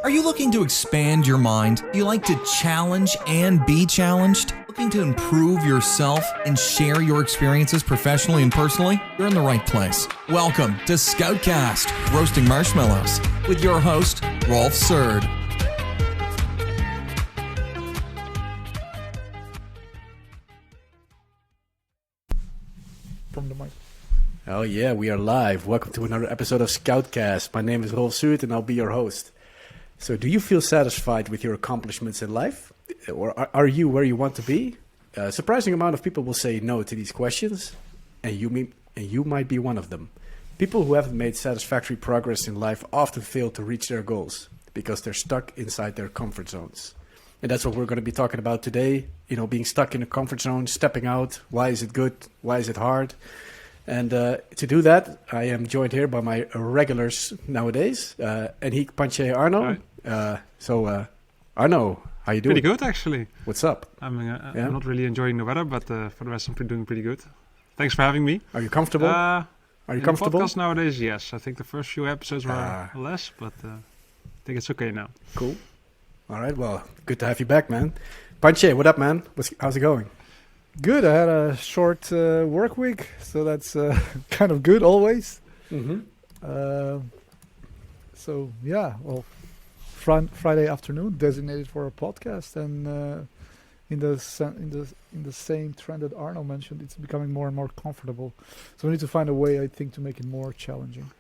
Are you looking to expand your mind? Do you like to challenge and be challenged? Looking to improve yourself and share your experiences professionally and personally? You're in the right place. Welcome to Scoutcast, Roasting Marshmallows, with your host, Rolf Surd. From the mic. Oh yeah, we are live. Welcome to another episode of Scoutcast. My name is Rolf Surd and I'll be your host. So do you feel satisfied with your accomplishments in life? Or are you where you want to be? A surprising amount of people will say no to these questions, and you might be one of them. People who haven't made satisfactory progress in life often fail to reach their goals because they're stuck inside their comfort zones. And that's what we're going to be talking about today. You know, being stuck in a comfort zone, stepping out. Why is it good? Why is it hard? And to do that, I am joined here by my regulars nowadays, Henk, Panche, Arno. Arno, how you doing? Pretty good, actually. What's up? I'm not really enjoying the weather, but for the rest, I'm doing pretty good. Thanks for having me. Are you comfortable? Are you comfortable? Podcast nowadays, yes. I think the first few episodes were less, but I think it's okay now. Cool. All right, well, good to have you back, man. Panche, what up, man? How's it going? Good. I had a short work week, so that's kind of good always. Mm-hmm. Friday afternoon designated for a podcast, and in the same trend that Arno mentioned, it's becoming more and more comfortable. So we need to find a way, I think, to make it more challenging.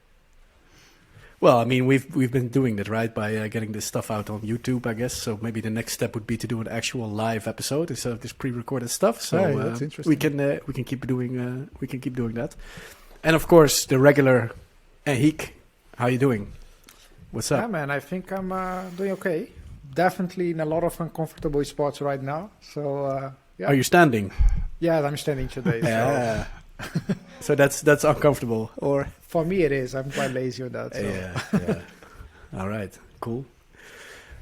Well, I mean, we've been doing that, right, by getting this stuff out on YouTube, I guess. So maybe the next step would be to do an actual live episode instead of this pre-recorded stuff. So that's interesting. we can keep doing that. And of course, the regular Henk, how you doing? What's up? Yeah, man, I think I'm doing okay. Definitely in a lot of uncomfortable spots right now. So yeah. Are you standing? Yeah, I'm standing today. Yeah. So that's uncomfortable, or for me it is. I'm quite lazy with that. So. Yeah. All right, cool.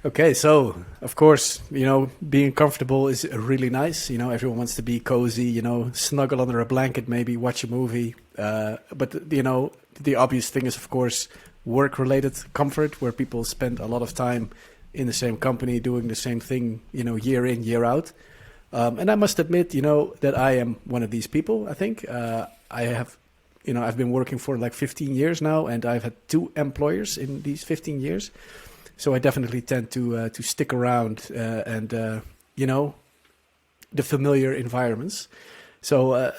Okay, so of course, you know, being comfortable is really nice. You know, everyone wants to be cozy. You know, snuggle under a blanket, maybe watch a movie. But you know, the obvious thing is, of course, work-related comfort, where people spend a lot of time in the same company doing the same thing. You know, year in, year out. And I must admit, you know, that I am one of these people, I think. I've been working for like 15 years now, and I've had 2 employers in these 15 years. So I definitely tend to stick around and the familiar environments. So,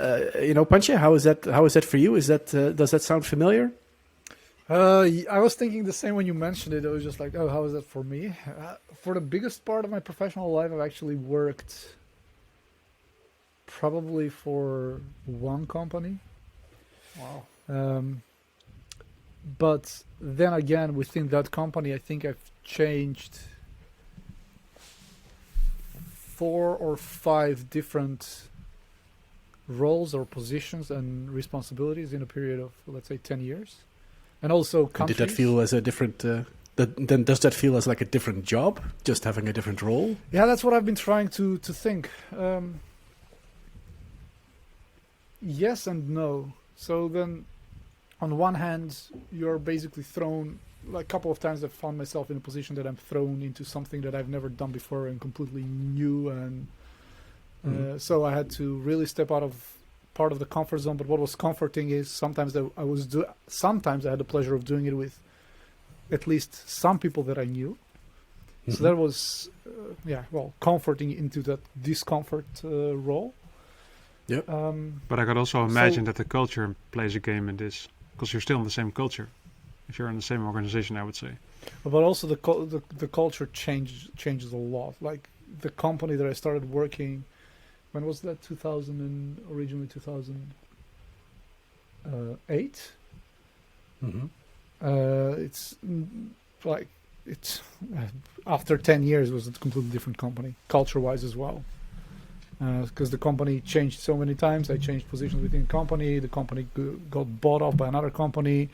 Panche, how is that for you? Does that sound familiar? I was thinking the same when you mentioned it. I was just like, oh, how is that for me? For the biggest part of my professional life, I've actually worked probably for one company. Wow. But then again, within that company, I think I've changed 4 or 5 different roles or positions and responsibilities in a period of, let's say, 10 years. And also countries. Did that feel as a different... then does that feel as like a different job, just having a different role? Yeah, that's what I've been trying to think. Yes and no. So then, on one hand, you're basically thrown, like a couple of times I've found myself in a position that I'm thrown into something that I've never done before and completely new. And so I had to really step out of part of the comfort zone. But what was comforting is sometimes I had the pleasure of doing it with at least some people that I knew. Mm-hmm. So that was, comforting into that discomfort role. Yep. But I could also imagine that the culture plays a game in this, because you're still in the same culture. If you're in the same organization, I would say. But also the culture changes a lot. Like the company that I started working, when was that? 2008. Mm-hmm. It's after 10 years was a completely different company, culture-wise as well. Because the company changed so many times. I changed positions within the company. The company got bought off by another company,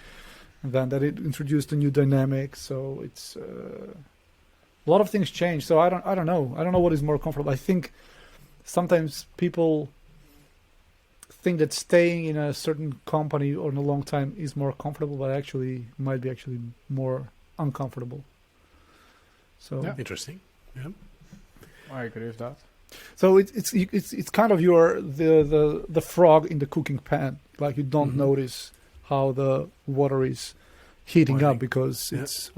and then that it introduced a new dynamic. So it's a lot of things change. So I don't know. I don't know what is more comfortable. I think sometimes people think that staying in a certain company or in a long time is more comfortable, but actually might be more uncomfortable. So Yeah. Interesting. Yeah. I agree with that. so it's kind of the frog in the cooking pan. Like you don't notice how the water is heating Boiling. up because Yeah. it's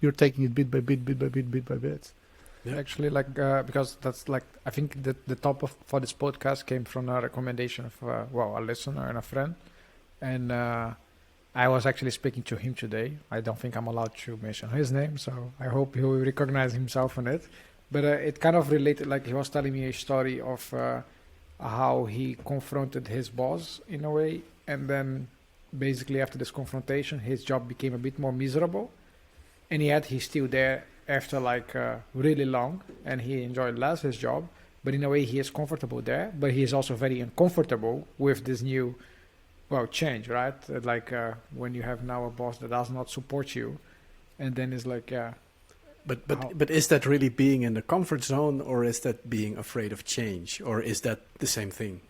you're taking it bit by bit. Yeah. Actually, like because that's like I think that the top of for this podcast came from a recommendation of a listener and a friend, and I was actually speaking to him today. I don't think I'm allowed to mention his name, so I hope he will recognize himself in it. But it kind of related, like he was telling me a story of how he confronted his boss in a way, and then basically after this confrontation, his job became a bit more miserable, and yet he's still there after like really long, and he enjoyed less his job. But in a way, he is comfortable there, but he is also very uncomfortable with this new, change, right? Like when you have now a boss that does not support you, and then it's like, But is that really being in the comfort zone, or is that being afraid of change, or is that the same thing?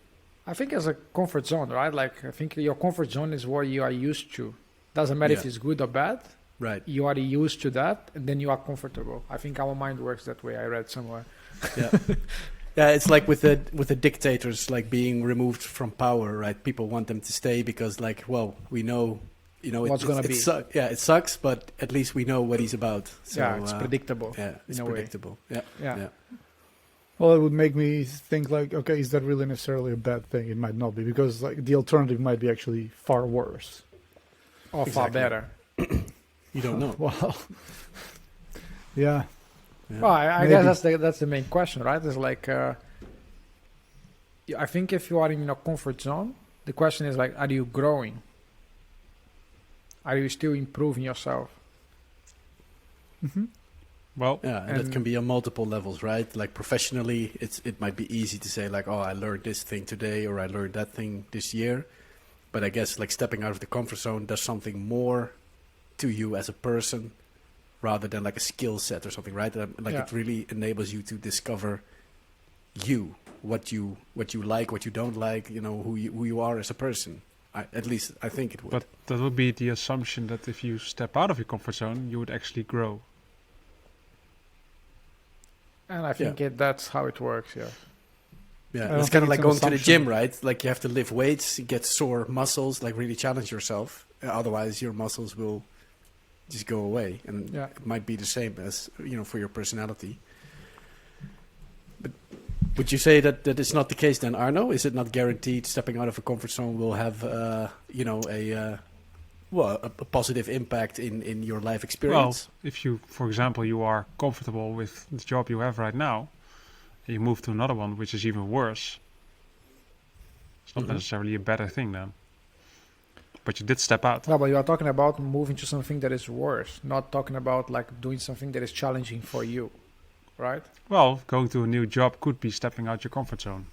I think as a comfort zone, right? Like I think your comfort zone is where you are used to. Doesn't matter if Yeah. it's good or bad. Right. You are used to that, and then you are comfortable. I think our mind works that way. I read somewhere. Yeah. Yeah, it's like with the dictators, like being removed from power, right? People want them to stay because, like, well, we know, What's gonna be. it sucks, but at least we know what he's about. So, Yeah, it's predictable. Yeah, it's in a way. predictable. Yeah. Yeah. Well, it would make me think like, okay, is that really necessarily a bad thing? It might not be, because like the alternative might be actually far worse. Or far Exactly. better. You don't know. Well, yeah. Yeah. Well, I Maybe. guess that's the main question, right? It's like, I think if you are in a comfort zone, the question is like, are you growing? Are you still improving yourself? Hmm. Well, Yeah, and that And- can be on multiple levels, right? Like professionally, it might be easy to say like, oh, I learned this thing today, or I learned that thing this year. But I guess like stepping out of the comfort zone does something more to you as a person, rather than like a skill set or something, right? Like Yeah. it really enables you to discover you, what you like, what you don't like, who you are as a person. At least I think it would. but that would be the assumption that if you step out of your comfort zone, you would actually grow. And I think that's how it works, yeah. Yeah, don't it's think kind of it's like an going to the assumption. gym, right? Like you have to lift weights, get sore muscles, like really challenge yourself. Otherwise, your muscles will just go away, and Yeah. it might be the same as for your personality. But would you say that it's not the case then, Arno? Is it not guaranteed stepping out of a comfort zone will have a positive impact in your life Well, experience? if you, for example, you are comfortable with the job you have right now, and you move to another one which is even worse, it's not Mhm. necessarily a better thing then. But you did step out. No, but you are talking about moving to something that is worse, not talking about like doing something that is challenging for you, right? Well, going to a new job could be stepping out your comfort zone.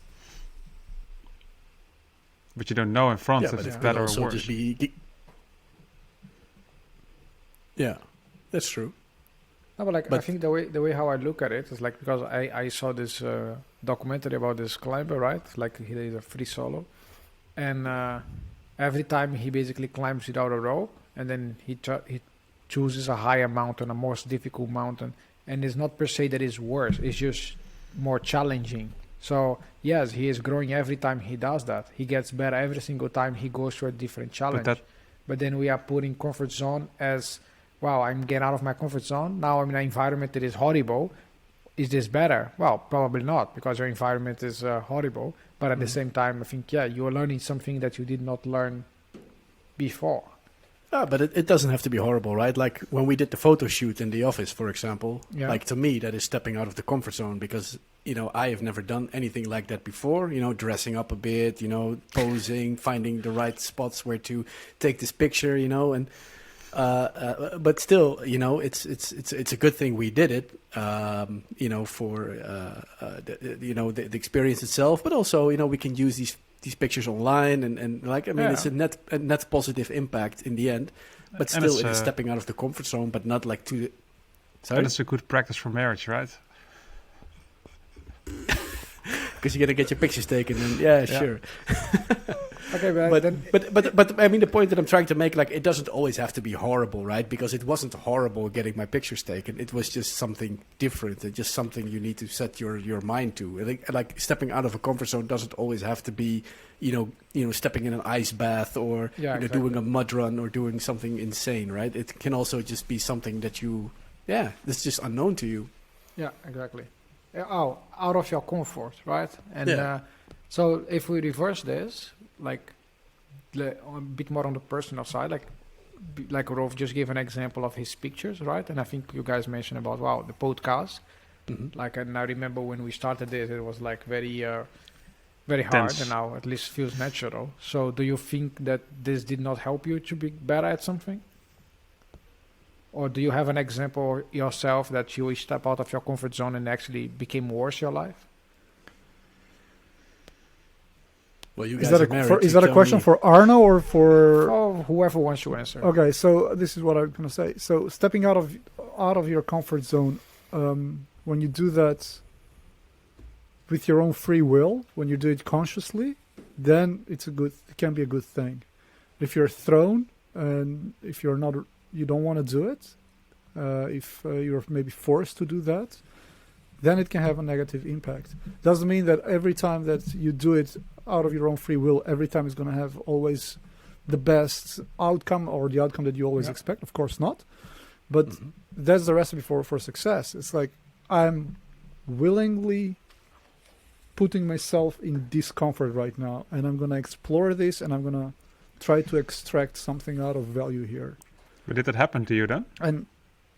But you don't know in front if but it's it could better or also worse. just be. Yeah, that's true. No, but like I But- think the way how I look at it is like, because I saw this documentary about this climber, right? Like he did a free solo, and every time he basically climbs without a rope, and then he chooses a higher mountain, a most difficult mountain, and it's not per se that it's worse. It's just more challenging. So yes, he is growing every time he does that. He gets better every single time he goes through a different challenge. But then we are putting comfort zone as, wow, I'm getting out of my comfort zone. Now I'm in an environment that is horrible. Is this better? Well, probably not, because your environment is horrible. But at the same time, I think, you are learning something that you did not learn before. Yeah, but it doesn't have to be horrible, right? Like when we did the photo shoot in the office, for example, Yeah. like to me, that is stepping out of the comfort zone because, I have never done anything like that before, dressing up a bit, posing, finding the right spots where to take this picture, and, but still, it's a good thing we did it, for, the experience itself, but also, we can use these pictures online and like, I mean, Yeah. it's a net positive impact in the end, but And still it's, it is stepping out of the comfort zone, but not like to the, sorry? And it's a good practice for marriage, right? Because you're gonna get your pictures taken, and yeah, Yeah. sure. Okay, but, But, then but I mean, the point that I'm trying to make, like, it doesn't always have to be horrible, right? Because it wasn't horrible getting my pictures taken. It was just something different and just something you need to set your mind to. I think, like, stepping out of a comfort zone doesn't always have to be, stepping in an ice bath or doing a mud run or doing something insane, right? It can also just be something that that's just unknown to you. Yeah, exactly. Out of your comfort, right? And Yeah. so if we reverse this, like a bit more on the personal side, like Rolf just gave an example of his pictures, right? And I think you guys mentioned about the podcast. Mm-hmm. Like, and I remember when we started this, it was like very hard, Tense. and now at least feels natural. So do you think that this did not help you to be better at something? Or do you have an example yourself that you step out of your comfort zone and actually became worse your life? Well, you Is guys that are married. is that a question for Arno or for? Or whoever wants to answer. Okay, so this is what I'm gonna say. So stepping out of your comfort zone, when you do that with your own free will, when you do it consciously, then it can be a good thing. If you're thrown and if you don't want to do it, if you're maybe forced to do that, then it can have a negative impact. Doesn't mean that every time that you do it out of your own free will, every time is going to have always the best outcome or the outcome that you always expect. Of course not. But that's the recipe for success. It's like I'm willingly putting myself in discomfort right now, and I'm going to explore this, and I'm going to try to extract something out of value here. But did that happen to you then? And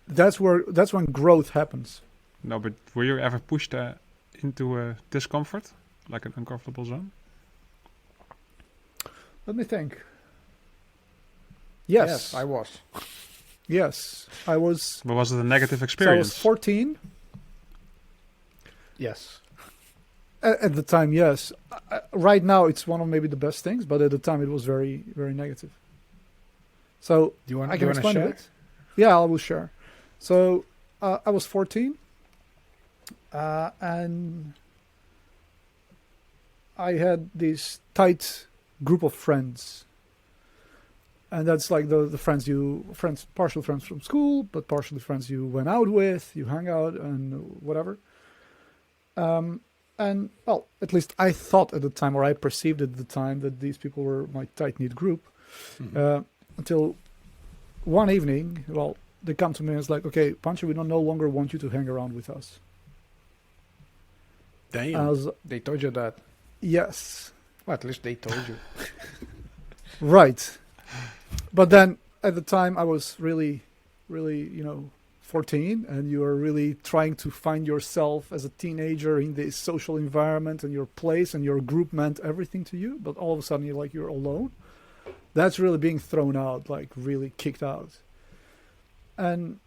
that's when growth happens. No, but were you ever pushed into a discomfort, like an uncomfortable zone? Let me think. Yes, I was. Yes, I was. But was it a negative So I experience? was 14 Yes. at the time. Yes, right now it's one of maybe the best things, but at the time it was very, very negative. So Do you want I can to explain share? it. Yeah, I will share. So I was 14, and I had this tight group of friends, and that's like the friends, partial friends from school, but partially friends you went out with, you hung out, and whatever. And well, at least I thought at the time, or I perceived at the time, that these people were my tight knit group. Until one evening, well, they come to me and it's like, okay, Pancho, we no longer want you to hang around with us. Damn. And I was, They told you that. yes, Well, at least they told you. right. But then at the time I was really, really, 14, and you are really trying to find yourself as a teenager in this social environment, and your place and your group meant everything to you. But all of a sudden you're alone. That's really being thrown out, like really kicked out. And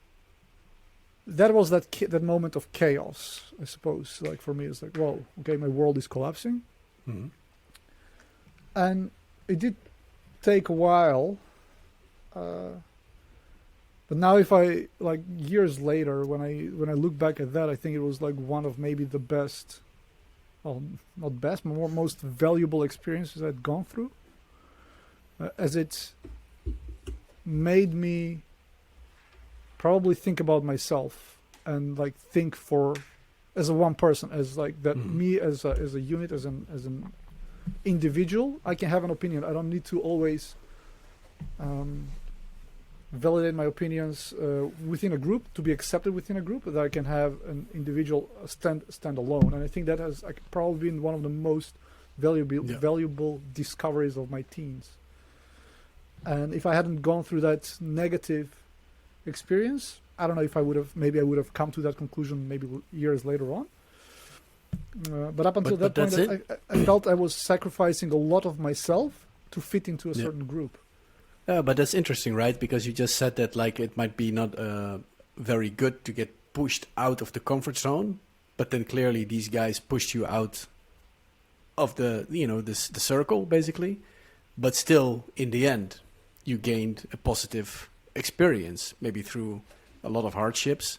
that was that moment of chaos, I suppose. Like for me, it's like, whoa, okay, my world is collapsing. Mhm. And it did take a while. But now if I, like years later, when I look back at that, I think it was like one of maybe the best, well, not best, but most valuable experiences I'd gone through. As it made me probably think about myself and like think as a one person, as like that me as a unit, as an individual. I can have an opinion. I don't need to always validate my opinions within a group to be accepted within a group. That I can have an individual stand alone, and I think that has probably been one of the most valuable discoveries of my teens. And if I hadn't gone through that negative experience, I don't know if I would have come to that conclusion maybe years later on. But up until that point, I felt I was sacrificing a lot of myself to fit into a certain group. Yeah, but that's interesting, right? Because you just said that like it might be not very good to get pushed out of the comfort zone, but then clearly these guys pushed you out of the circle basically, but still in the end you gained a positive experience, maybe through a lot of hardships,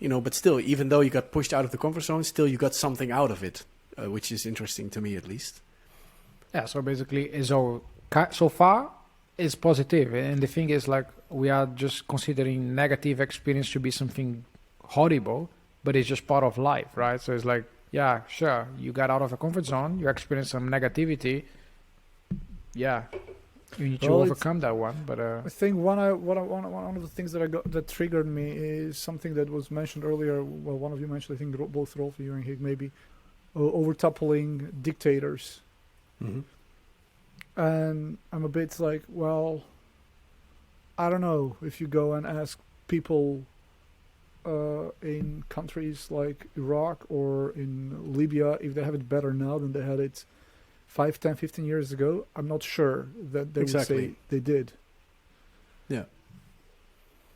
but still, even though you got pushed out of the comfort zone, still you got something out of it, which is interesting to me at least. Yeah, so basically, so far it's positive, and the thing is, like, we are just considering negative experience to be something horrible, but it's just part of life, right? So it's like, yeah, sure, you got out of a comfort zone, you experience some negativity, yeah, you need to Well, it's- overcome that one. But I think one of the things that triggered me is something that was mentioned earlier. Well, one of you mentioned, I think both Rolf, you and Hig, maybe overtoppling dictators. Mm-hmm. And I'm a bit like, well, I don't know if you go and ask people in countries like Iraq or in Libya if they have it better now than they had it 5, 10, 15 years ago. I'm not sure that they would say they did.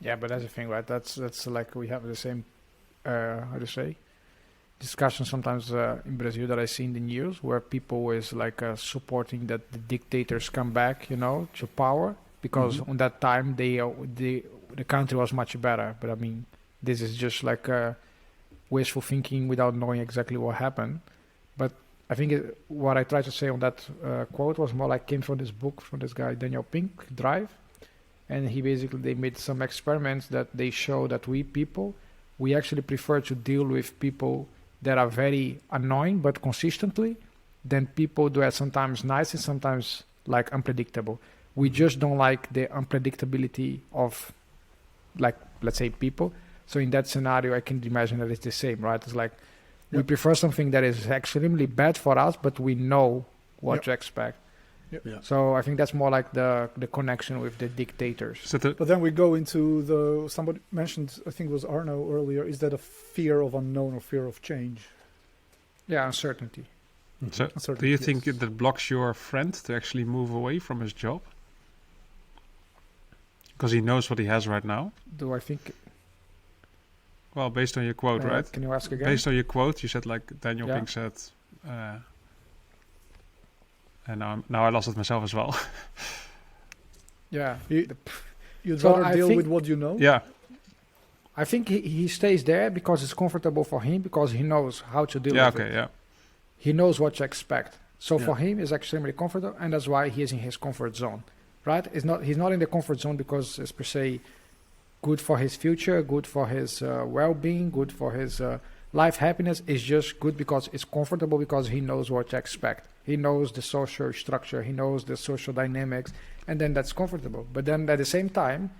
yeah, but that's the thing, right? That's like we have the same, how to say, discussion sometimes in Brazil that I see in the news where people is like supporting that the dictators come back, to power because on that time the country was much better. But I mean, this is just like wishful thinking without knowing exactly what happened. But I think what I tried to say on that quote was more like came from this book from this guy Daniel Pink, Drive, and they made some experiments that they show that we actually prefer to deal with people that are very annoying but consistently than people that are sometimes nice and sometimes like unpredictable. We just don't like the unpredictability of, like, let's say people. So in that scenario, I can imagine that it's the same, right? It's like we prefer something that is extremely bad for us, but we know what to expect. Yeah. So I think that's more like the connection with the dictators. So But then we go into somebody mentioned, I think it was Arno earlier, is that a fear of unknown or fear of change? Yeah, uncertainty. So, do you think that blocks your friend to actually move away from his job? Because he knows what he has right now? Do I think... Well, based on your quote, right? Can you ask again? Based on your quote, you said, like Daniel Yeah. Pink said... and now I lost it myself as well. Yeah. You'd So rather I deal think- with what you know? Yeah. I think he stays there because it's comfortable for him, because he knows how to deal Yeah, with okay, it. yeah. He knows what to expect. So Yeah. for him, it's extremely comfortable, and that's why he is in his comfort zone, right? He's not in the comfort zone because it's per se good for his future, good for his well-being, good for his life happiness. It's just good because it's comfortable, because he knows what to expect. He knows the social structure, he knows the social dynamics, and then that's comfortable. But then at the same time,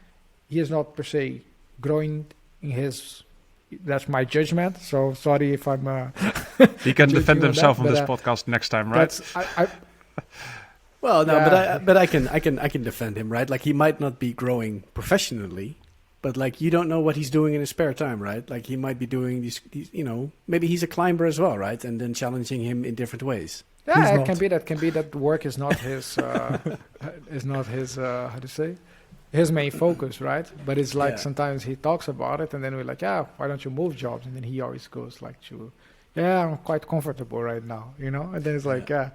he is not per se growing in his... That's my judgment. So sorry if I'm... He can judging defend on himself that, on this but, podcast next time, right? Well, no, Yeah. but I can defend him, right? Like, he might not be growing professionally, but like, you don't know what he's doing in his spare time, right? Like, he might be doing these maybe he's a climber as well, right? And then challenging him in different ways. He's Yeah, it not. can be that work is not his how to say, his main focus, right? But it's like Yeah. sometimes he talks about it, and then we're like, yeah, why don't you move jobs? And then he always goes like to, yeah, I'm quite comfortable right now, And then it's like, yeah.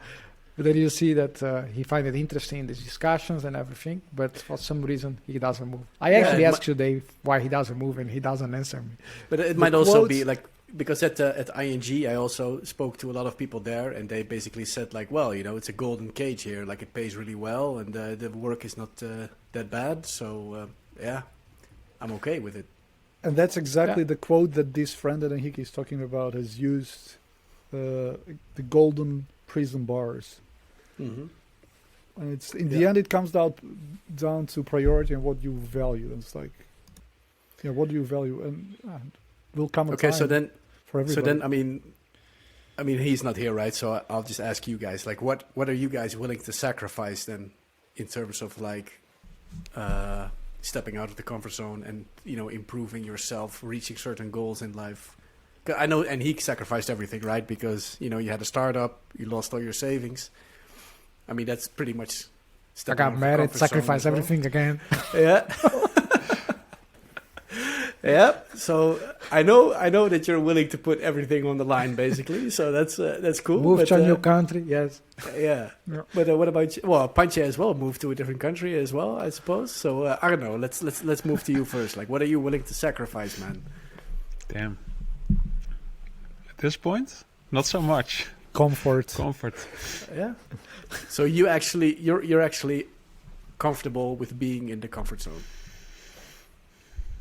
But then you see that he finds it interesting in these discussions and everything, but for some reason he doesn't move. I actually asked today why he doesn't move, and he doesn't answer me. But it might also be like, because at ING, I also spoke to a lot of people there, and they basically said like, well, it's a golden cage here. Like, it pays really well, and the work is not that bad. So yeah, I'm okay with it. And that's exactly the quote that this friend that Enrique is talking about has used, the golden prison bars. Mm-hmm. And it's in the end, it comes down to priority and what you value. And it's like, what do you value? And will come a time So then, for everybody. I mean, he's not here, right? So I'll just ask you guys, like, what are you guys willing to sacrifice then, in terms of like stepping out of the comfort zone and improving yourself, reaching certain goals in life? 'Cause I know, and he sacrificed everything, right? Because you had a startup, you lost all your savings. I mean, that's pretty much. I got married, sacrificed everything again. Yeah. Yeah. So I know that you're willing to put everything on the line, basically. So that's cool. Moved to a new country, yes. Yeah. Yeah. But what about you? Well, Pancha as well moved to a different country as well, I suppose. So I don't know. Let's move to you first. Like, what are you willing to sacrifice, man? Damn. At this point, not so much. Comfort. Comfort. Yeah. So you're actually comfortable with being in the comfort zone.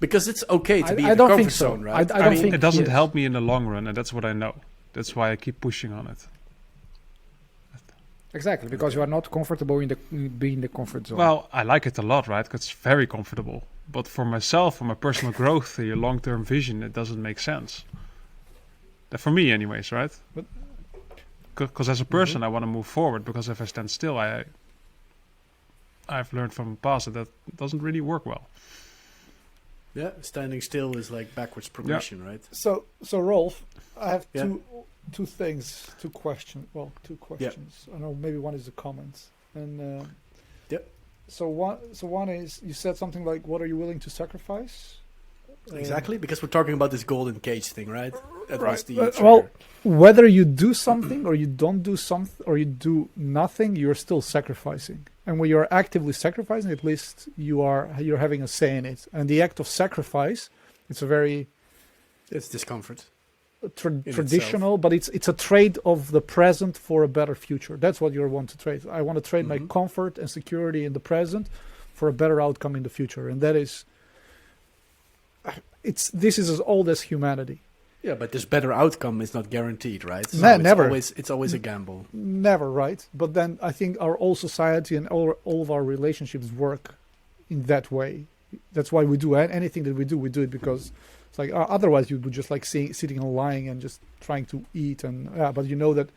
Because it's okay to be in the don't comfort think so. zone, right? I don't mean, think it doesn't yes. help me in the long run, and that's what I know. That's why I keep pushing on it. Exactly, because you are not comfortable in being in the comfort zone. Well, I like it a lot, right? 'Cause it's very comfortable. But for myself, for my personal growth, your long-term vision, it doesn't make sense. For me, anyways, right? But- Because as a person, I want to move forward. Because if I stand still, I've learned from the past that doesn't really work well. Yeah, standing still is like backwards progression, right? So Rolf, I have Yeah. two things, two questions. Well, two questions. I know maybe one is a comment, and Yep. So one is you said something like, "What are you willing to sacrifice?" Exactly, because we're talking about this golden cage thing, right? That was the Well, trigger. whether you do something or you don't do something or you do nothing, you're still sacrificing. And when you're actively sacrificing, at least you're having a say in it. And the act of sacrifice, it's a very It's discomfort. traditional, but it's a trade of the present for a better future. That's what you want to trade. I want to trade my Mhm. comfort and security in the present for a better outcome in the future. And that is, this is as old as humanity. Yeah, but this better outcome is not guaranteed, right? Never. It's always a gamble. Never, right? But then I think our whole society and all of our relationships work in that way. That's why we do anything that we do it because it's like otherwise you would just like sitting and lying and just trying to eat and but you know that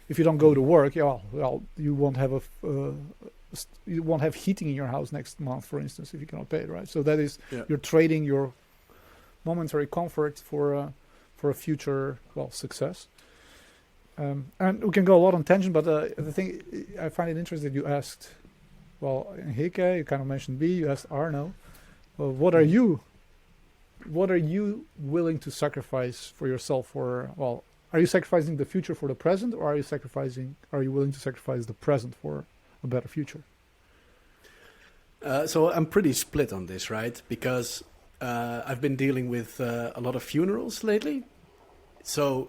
if you don't go to work, well you won't have you won't have heating in your house next month, for instance, if you cannot pay it, right? So that is you're trading your momentary comfort for a future success. And we can go a lot on tangent, but the thing I find it interesting that you asked, Hike, you kind of mentioned B, you asked Arno, what are you willing to sacrifice for yourself? Are you sacrificing the future for the present, or are you willing to sacrifice the present for a better future? So I'm pretty split on this, right? Because I've been dealing with a lot of funerals lately. So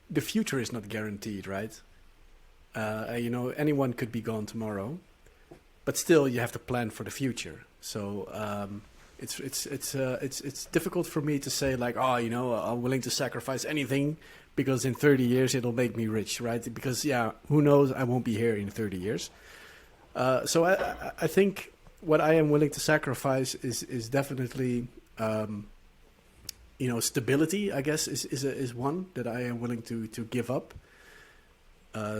the future is not guaranteed, right? Anyone could be gone tomorrow, but still you have to plan for the future. So it's difficult for me to say like, I'm willing to sacrifice anything because in 30 years it'll make me rich, right? Because who knows? I won't be here in 30 years. So I think what I am willing to sacrifice is definitely. Stability, I guess, is one that I am willing to give up.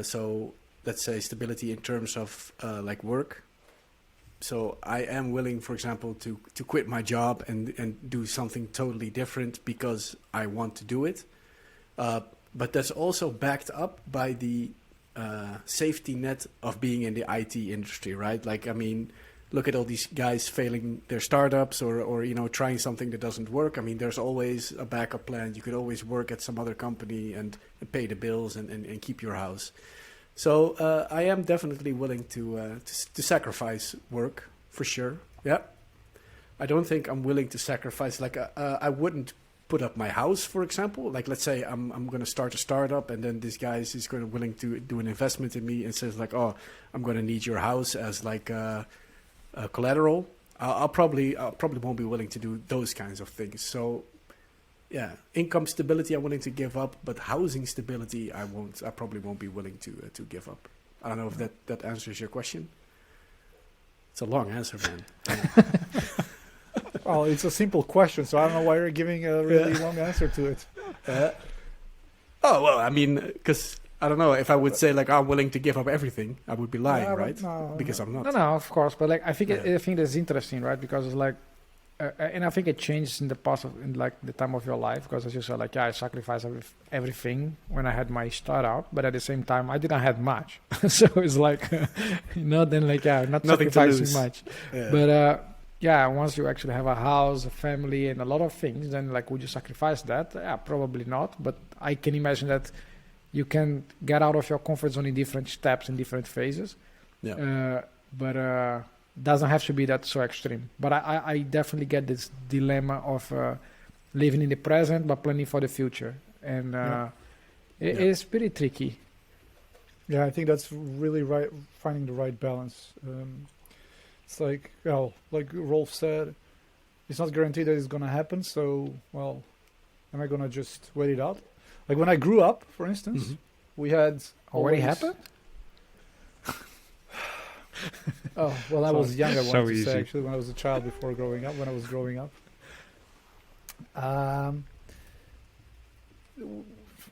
So let's say stability in terms of like work. So I am willing, for example, to quit my job and do something totally different because I want to do it. But that's also backed up by the safety net of being in the IT industry, right? Like, I mean, look at all these guys failing their startups or trying something that doesn't work. I mean, there's always a backup plan. You could always work at some other company and pay the bills and keep your house. So I am definitely willing to sacrifice work for sure. Yeah, I don't think I'm willing to sacrifice. Like I wouldn't put up my house, for example. Like let's say I'm going to start a startup and then this guy is willing to do an investment in me and says like, oh, I'm going to need your house as like collateral. I'll probably won't be willing to do those kinds of things. So yeah, income stability I'm willing to give up, but housing stability I probably won't be willing to give up. I don't know if that answers your question. It's a long answer, man. Well, it's a simple question, so I don't know why you're giving a really long answer to it. I mean, because I don't know if I would say like I'm willing to give up everything, I would be lying, right? Because I'm not. No, of course, but like I think that's interesting, right? Because it's like, and I think it changed in the past in like the time of your life. Because as you said, like I sacrificed everything when I had my startup, but at the same time I didn't have much, so it's like, then like not Nothing sacrificing much, Yeah. but. Once you actually have a house, a family, and a lot of things, then like would you sacrifice that? Yeah, probably not. But I can imagine that you can get out of your comfort zone in different steps, in different phases. Yeah. But doesn't have to be that so extreme. But I definitely get this dilemma of living in the present but planning for the future, and it is pretty tricky. Yeah, I think that's really right. Finding the right balance. It's like, well, like Rolf said, it's not guaranteed that it's gonna happen. So, well, am I gonna just wait it out? Like when I grew up, for instance, Mhm. we had Already always- happened? Oh, well, I was young. I So wanted to easy. say actually when I was a child before growing up. When I was growing up,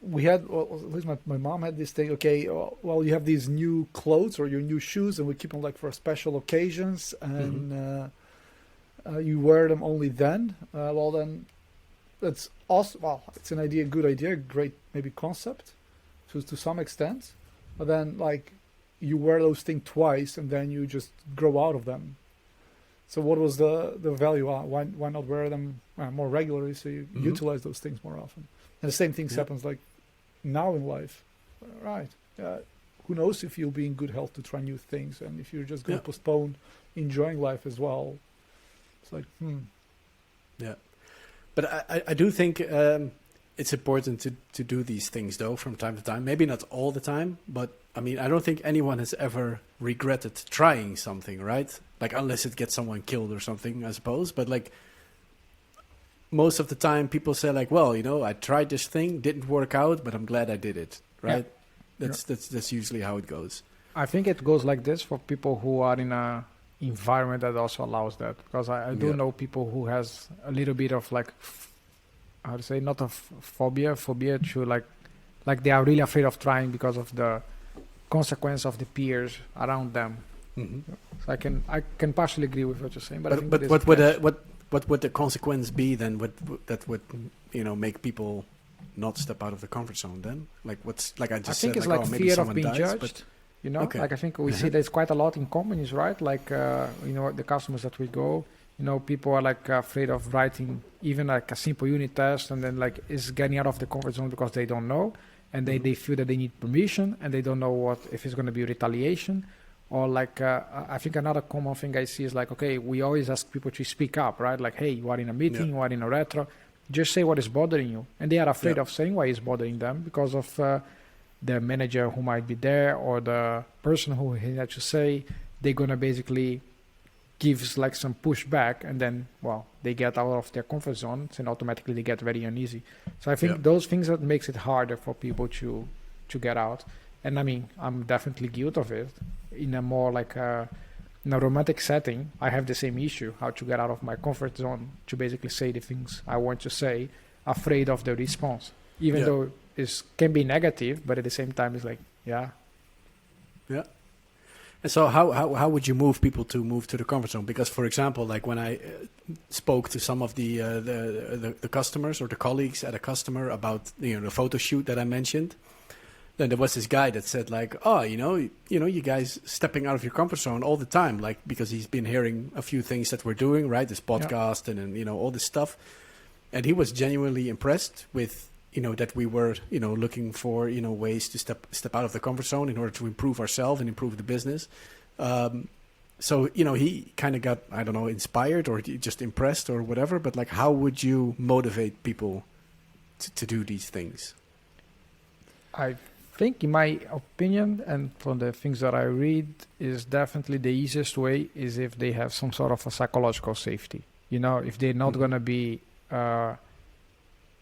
we had, well, at least my mom had this thing. Okay, well, you have these new clothes or your new shoes, and we keep them like for special occasions, and you wear them only then. Well, then that's awesome. Well, it's an idea, good idea, great maybe concept, to some extent. But then like you wear those things twice, and then you just grow out of them. So what was the value? Why not wear them more regularly so you utilize those things more often? And the same thing happens like now in life, right? Who knows if you'll be in good health to try new things, and if you're just going to postpone enjoying life as well. It's like, Yeah, but I do think it's important to do these things though from time to time. Maybe not all the time, but I mean I don't think anyone has ever regretted trying something, right? Like unless it gets someone killed or something, I suppose. But like most of the time, people say like, well, you know, I tried this thing, didn't work out, but I'm glad I did it, right? That's usually how it goes. I think it goes like this for people who are in a environment that also allows that, because I do know people who has a little bit of like, how to say, not a phobia to like they are really afraid of trying because of the consequence of the peers around them. Mm-hmm. So I can partially agree with what you're saying, but I think But it is what would the consequence be then? That would make people not step out of the comfort zone? Then, like what's like I just I think said, it's like, like maybe fear of someone being dies, judged. but- You know, Okay. like I think we see there's quite a lot in companies, right? Like, the customers that we go, people are like afraid of writing even like a simple unit test, and then like is getting out of the comfort zone because they don't know, and they feel that they need permission, and they don't know if it's going to be retaliation, or like I think another common thing I see is like, okay, we always ask people to speak up, right? Like, hey, you are in a meeting, you are in a retro, just say what is bothering you, and they are afraid of saying why it's bothering them because of the manager who might be there or the person who he had to say, they're going to basically give like some pushback, and then, well, they get out of their comfort zone and automatically they get very uneasy. So I think those things that makes it harder for people to get out. And I mean, I'm definitely guilty of it. In a more like in a romantic setting, I have the same issue, how to get out of my comfort zone to basically say the things I want to say, afraid of the response, even though it can be negative, but at the same time, it's like, yeah. And so how would you move people to move to the comfort zone? Because, for example, like when I spoke to some of the customers or the colleagues at a customer about the photo shoot that I mentioned, then there was this guy that said like, oh, you guys stepping out of your comfort zone all the time, like because he's been hearing a few things that we're doing, right? This podcast and all this stuff, and he was genuinely impressed with that we were looking for ways to step out of the comfort zone in order to improve ourselves and improve the business. So he kind of got, I don't know, inspired or just impressed or whatever. But like, how would you motivate people to do these things? I think, in my opinion, and from the things that I read, is definitely the easiest way is if they have some sort of a psychological safety. If they're not going to be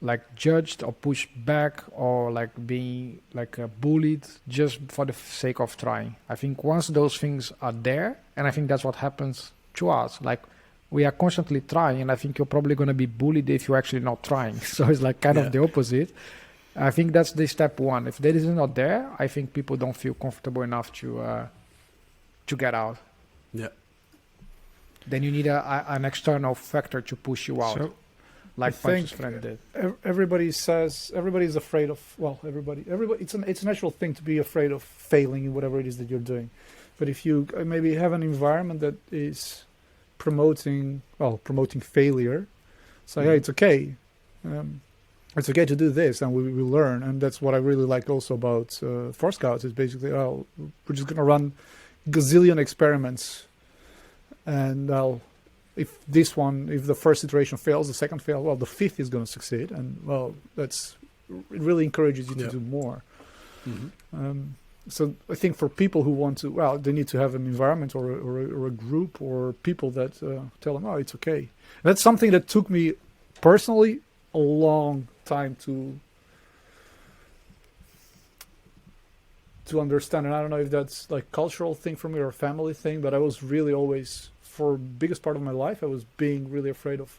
like judged or pushed back or like being like bullied just for the sake of trying. I think once those things are there, and I think that's what happens to us, like we are constantly trying, and I think you're probably going to be bullied if you're actually not trying. So it's like kind of the opposite. I think that's the step one. If that is not there, I think people don't feel comfortable enough to get out. Yeah. Then you need an external factor to push you out. So, like I think Punch's friend did. everybody's afraid of, everybody, it's a natural thing to be afraid of failing in whatever it is that you're doing. But if you maybe have an environment that is promoting failure, so it's okay. It's okay to do this, and we learn. And that's what I really like also about Force Scouts is basically, we're just going to run gazillion experiments, and if the first iteration fails, the second fails, well, the fifth is going to succeed, and well, it really encourages you to do more. Mm-hmm. So I think for people who want to, well, they need to have an environment or a group or people that tell them, oh, it's okay. That's something that took me personally a long time to understand. And I don't know if that's like cultural thing for me or a family thing, but I was really always, for biggest part of my life, I was being really afraid of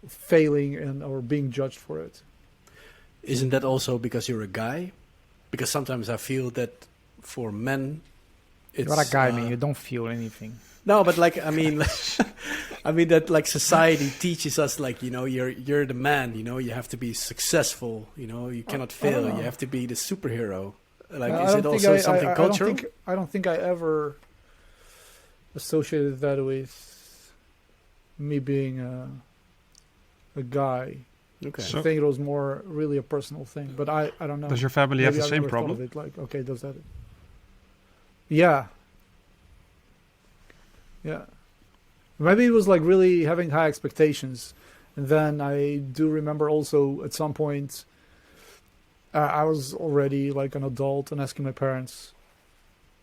failing or being judged for it. Isn't that also because you're a guy? Because sometimes I feel that for men, it's... You're a guy, man. You don't feel anything. No, but like, I mean, I mean that like society teaches us like, you know, you're the man, you know, you have to be successful, you know, you cannot fail, you have to be the superhero. Like, is it also something cultural? I don't think I ever associated that with me being a guy. Okay. I think it was more really a personal thing, but I don't know. Does your family have Maybe the I've same never thought problem? of it, like, okay, does that? Yeah. Yeah. Maybe it was like really having high expectations. And then I do remember also at some point, I was already like an adult and asking my parents,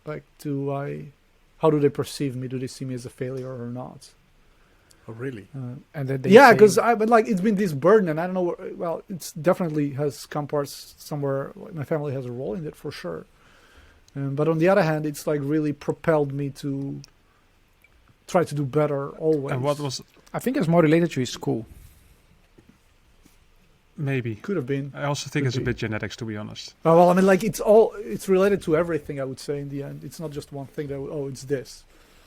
like, how do they perceive me? Do they see me as a failure or not? Oh, really? And then they Yeah, say- because but like it's been this burden, and I don't know. Well, it's definitely has come parts somewhere. Like my family has a role in it for sure. But on the other hand, it's like really propelled me to try to do better always. And what was I think it's more related to his school. maybe? could have been? I also think Could it's a be. bit genetics, to be honest. Oh, well, I mean, like it's related to everything. I would say in the end, it's not just one thing. It's this.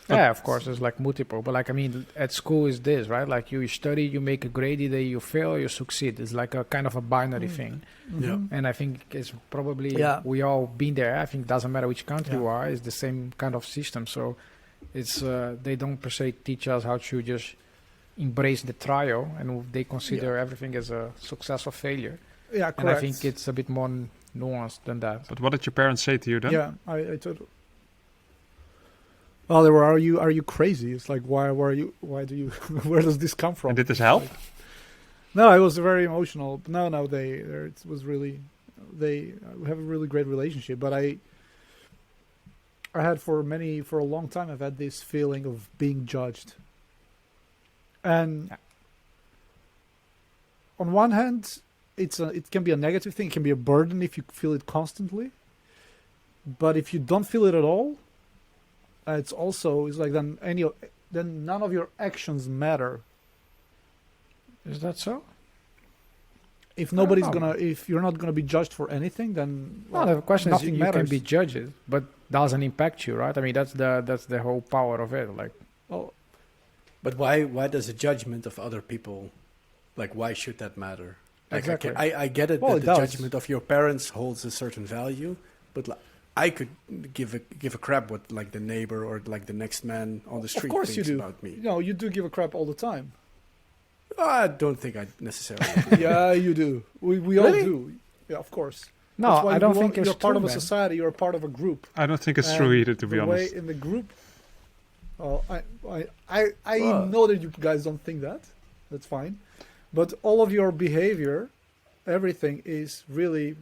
Yeah, of course, it's like multiple. But like, I mean, at school is this, right? Like you study, you make a grade, either you fail, you succeed. It's like a kind of a binary thing. Yeah. Mhm. And I think it's probably, Yeah. we all been there. I think it doesn't matter which country Yeah. you are, it's the same kind of system. So it's, they don't per se teach us how to just embrace the trial, and they consider everything as a success or failure. Yeah, correct. And I think it's a bit more nuanced than that. But what did your parents say to you then? Yeah, I told. Well, they were, are you crazy? It's like, why do you, where does this come from? And did this help? No, it was very emotional. No, it was really, we have a really great relationship. But I had for a long time, I've had this feeling of being judged. And on one hand, it can be a negative thing. It can be a burden if you feel it constantly. But if you don't feel it at all, it's like then none of your actions matter. Is that so? If know. if you're not gonna be judged for anything, then No, the question is nothing you can matters. be judged, but doesn't impact you, right? I mean, that's the whole power of it. Like, Oh, But why does the judgment of other people, like, why should that matter? Like, Exactly. I get it Well, that it the does. judgment of your parents holds a certain value, but like, I could give a crap what like the neighbor or like the next man on the street of course you thinks do. about me. You do give a crap all the time. I don't think I necessarily do. Yeah, you do. We all Really? do. Yeah, of course. no, That's why I don't you think are, it's you're part true, of a man. society. You're a part of a group. I don't think it's And true either, to be the honest. way in the group. Well, I Well- know that you guys don't think that. That's fine, but all of your behavior, everything is really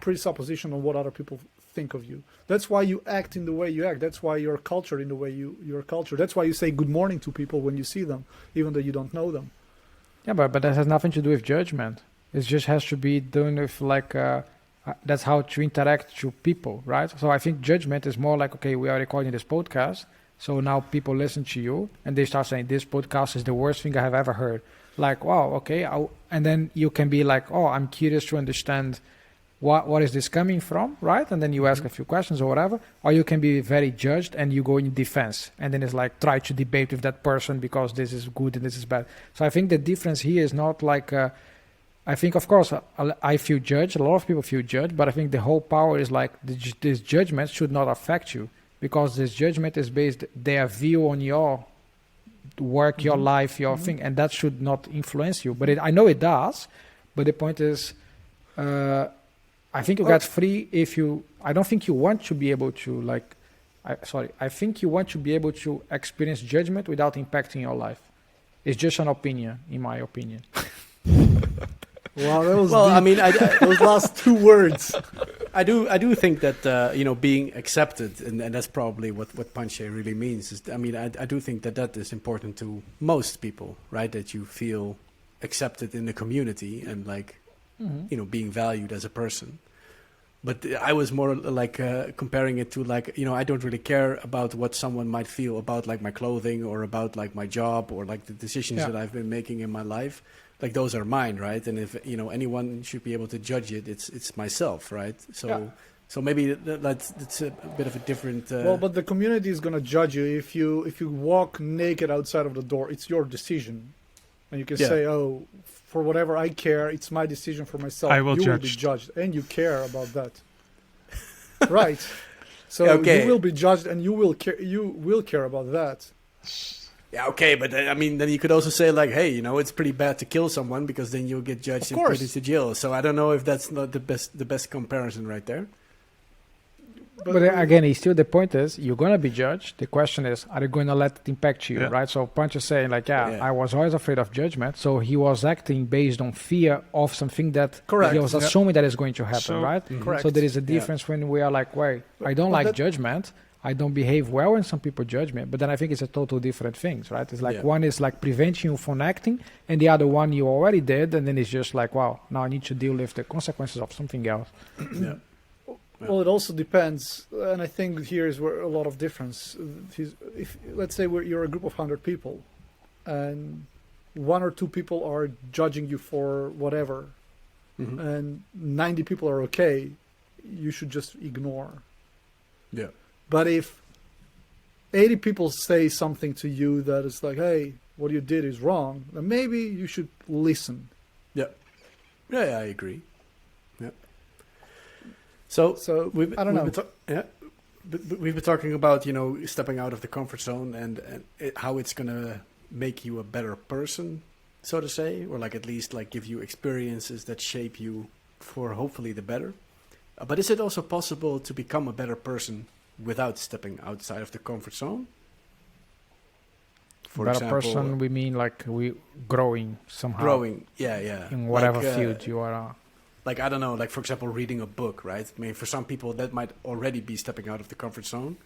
presupposition on what other people think of you. That's why you act in the way you act. That's why you're cultured in the way you're cultured. That's why you say good morning to people when you see them, even though you don't know them. Yeah, but that has nothing to do with judgment. It just has to be done with like that's how to interact to people, right? So I think judgment is more like, okay, we are recording this podcast, so now people listen to you and they start saying this podcast is the worst thing I have ever heard. Like, wow, okay, and then you can be like, oh, I'm curious to understand what is this coming from, right? And then you ask a few questions or whatever, or you can be very judged and you go in defense, and then it's like try to debate with that person because this is good and this is bad. So I think the difference here is not like I think, of course, I feel judged, a lot of people feel judged, but I think the whole power is like this judgment should not affect you, because this judgment is based their view on your work, your life, your thing, and that should not influence you. But I know it does, but the point is I think you got free if you. I don't think you want to be able to like. I think you want to be able to experience judgment without impacting your life. It's just an opinion, in my opinion. Wow, that was Well, deep. I mean, Those last two words. I do think that being accepted, and that's probably what Panche really means. Is, I mean, I do think that is important to most people, right? That you feel accepted in the community and like being valued as a person. But I was more like comparing it to like I don't really care about what someone might feel about like my clothing or about like my job or like the decisions that I've been making in my life. Like those are mine, right? And if anyone should be able to judge it, it's myself, right? So maybe that's a bit of a different. Well, but the community is gonna judge you if you walk naked outside of the door. It's your decision, and you can say, "Oh, for whatever I care, it's my decision for myself." I will you judge. will be judged, and you care about that, right? So Okay. you will be judged, and you will care. You will care about that. Yeah, okay, but I mean, then you could also say like, hey, it's pretty bad to kill someone because then you'll get judged Of and put course. into jail. So I don't know if that's not the best comparison right there. But again, still the point is you're gonna be judged. The question is, are you going to let it impact you, Yeah. right? So Punch is saying like, Yeah. I was always afraid of judgment, so he was acting based on fear of something that Correct. he was Yeah. assuming that is going to happen, So- right? Correct. So there is a difference when we are like, wait, I don't But like that- judgment. I don't behave well when some people judge me, but then I think it's a total different things, right? It's like Yeah. one is like preventing you from acting, and the other one you already did, and then it's just like, wow, now I need to deal with the consequences of something else. Yeah. Well, it also depends, and I think here is where a lot of difference. If let's say you're a group of 100 people, and one or two people are judging you for whatever, Mhm. and 90 people are okay, you should just ignore. Yeah. But if 80 people say something to you that is like, "Hey, what you did is wrong," then maybe you should listen. Yeah, I agree. Yeah. So So we've, I don't know. we've been but we've been talking about stepping out of the comfort zone and how it's gonna make you a better person, so to say, or like at least like give you experiences that shape you for hopefully the better. But is it also possible to become a better person without stepping outside of the comfort zone? For Better example, person, we mean like we growing somehow. growing, yeah, in whatever Like, field you are. Like, I don't know, like for example, reading a book, right? I mean, for some people that might already be stepping out of the comfort zone.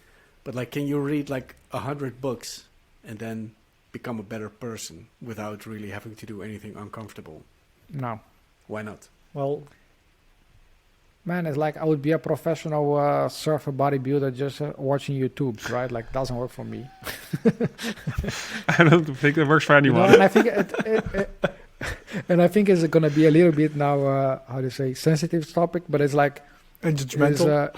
But like, can you read like 100 books and then become a better person without really having to do anything uncomfortable? No, Why not? Well, man, it's like I would be a professional surfer bodybuilder just watching YouTubes, right? Like, doesn't work for me. I don't think it works for anyone. And I think and I think it's going to be a little bit now, how do you say, sensitive topic, but it's like, and judgmental.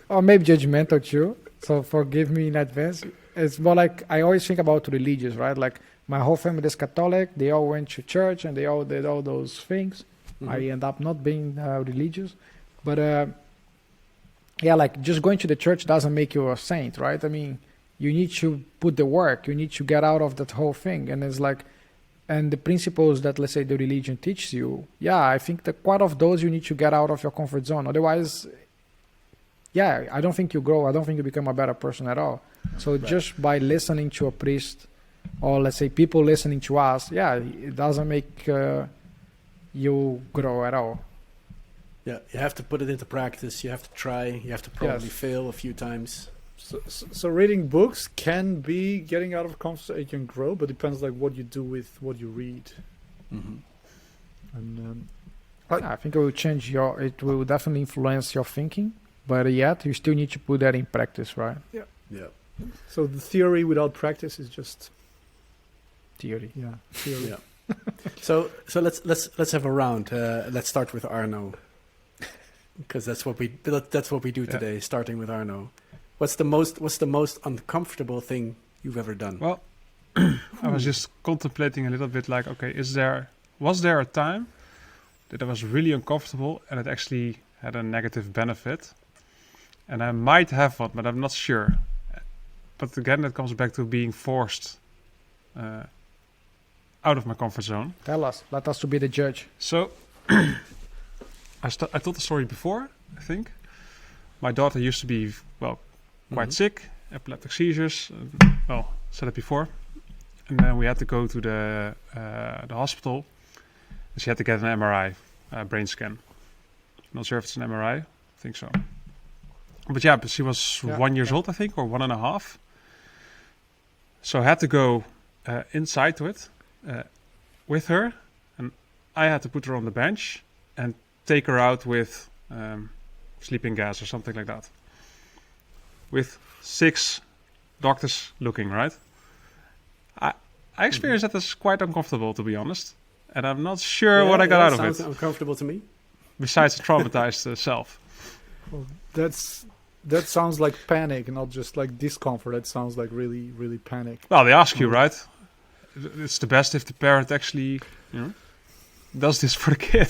or maybe judgmental too. So forgive me in advance. It's more like I always think about religious, right? Like my whole family is Catholic. They all went to church and they all did all those things. Mhm. I end up not being religious, but yeah, like just going to the church doesn't make you a saint, right? I mean, you need to put the work. You need to get out of that whole thing, and it's like, and the principles that let's say the religion teaches you. Yeah, I think that quite of those you need to get out of your comfort zone. Otherwise, yeah, I don't think you grow. I don't think you become a better person at all. So Right. just by listening to a priest, or let's say people listening to us, yeah, it doesn't make you grow at all. Yeah, you have to put it into practice. You have to try. You have to probably Yes. fail a few times. So reading books can be getting out of comfort zone. It can grow, but depends like what you do with what you read. Mm-hmm. And I think it will change your. It will definitely influence your thinking, but yet you still need to put that in practice, right? Yeah. so the theory without practice is just Theory. theory. Yeah. So let's have a round. Let's start with Arno, because that's what we do Yeah. today. Starting with Arno, what's the most uncomfortable thing you've ever done? Well, I was just contemplating a little bit like, okay, was there a time that I was really uncomfortable and it actually had a negative benefit? And I might have one, but I'm not sure. But again, that comes back to being forced out of my comfort zone. Tell us. Let us to be the judge. So, I told the story before, I think. My daughter used to be, quite Mhm. sick, epileptic seizures. Said it before. And then we had to go to the hospital. And she had to get an MRI, brain scan. Not sure if it's an MRI. think so. But yeah, but she was Yeah, 1 year old, I think, or 1.5. So I had to go inside to it with her, and I had to put her on the bench and take her out with sleeping gas or something like that. With 6 doctors looking, right? I experienced that as quite uncomfortable, to be honest. And I'm not sure what I got out of sounds it, uncomfortable to me. besides the traumatized self. Well, that sounds like panic, not just like discomfort. That sounds like really, really panic. Well, they ask you, right? It's the best if the parent actually, does this for the kid.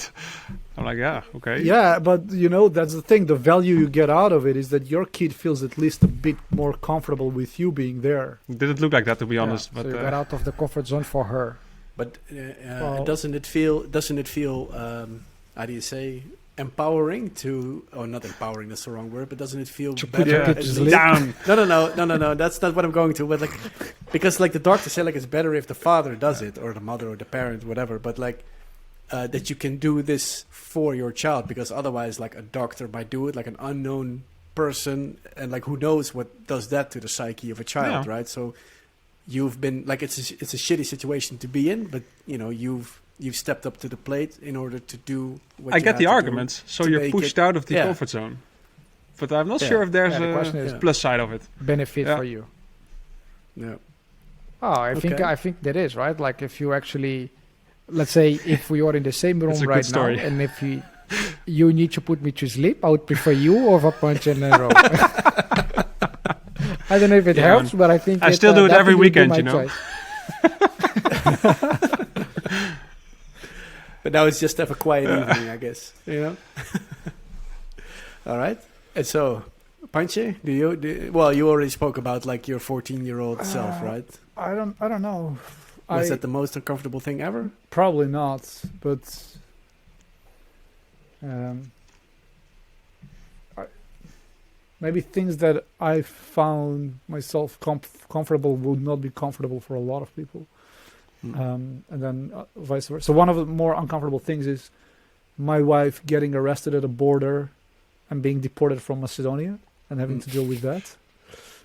I'm like, yeah, okay. Yeah, but that's the thing. The value you get out of it is that your kid feels at least a bit more comfortable with you being there. It didn't look like that, to be honest. So But you got out of the comfort zone for her. But Well- doesn't it feel how do you say, empowering to, or not empowering, that's the wrong word, but doesn't it feel To put better? your kid at to least- sleep? down. No, that's not what I'm going to, but like, because like the doctor said, like it's better if the father does it, or the mother, or the parent, whatever, but like, that you can do this for your child, because otherwise like a doctor might do it, like an unknown person, and like who knows what does that to the psyche of a child, Yeah. right? So you've been like, it's a shitty situation to be in, but you've stepped up to the plate in order to do what I you get had the to do arguments. So to you're make pushed it- out of the yeah. comfort zone. But I'm not Yeah. sure if there's Yeah, the a question is plus side of it. benefit Yeah. for you. Yeah. Oh, Okay. I think that is right. Like if you actually, let's say, if we are in the same room That's a good right now, story. and if you need to put me to sleep, I would prefer you over punch and a roll. I don't know if it Yeah, helps, but I think I still do it every definitely would be weekend, my you know. choice. But now it's just have a quiet evening, I guess. All right. And so, Panche, well, you already spoke about like your 14-year-old self, right? I don't know. Was that the most uncomfortable thing ever? Probably not, but maybe things that I found myself comfortable would not be comfortable for a lot of people, and then vice versa. So one of the more uncomfortable things is my wife getting arrested at a border and being deported from Macedonia and having to deal with that.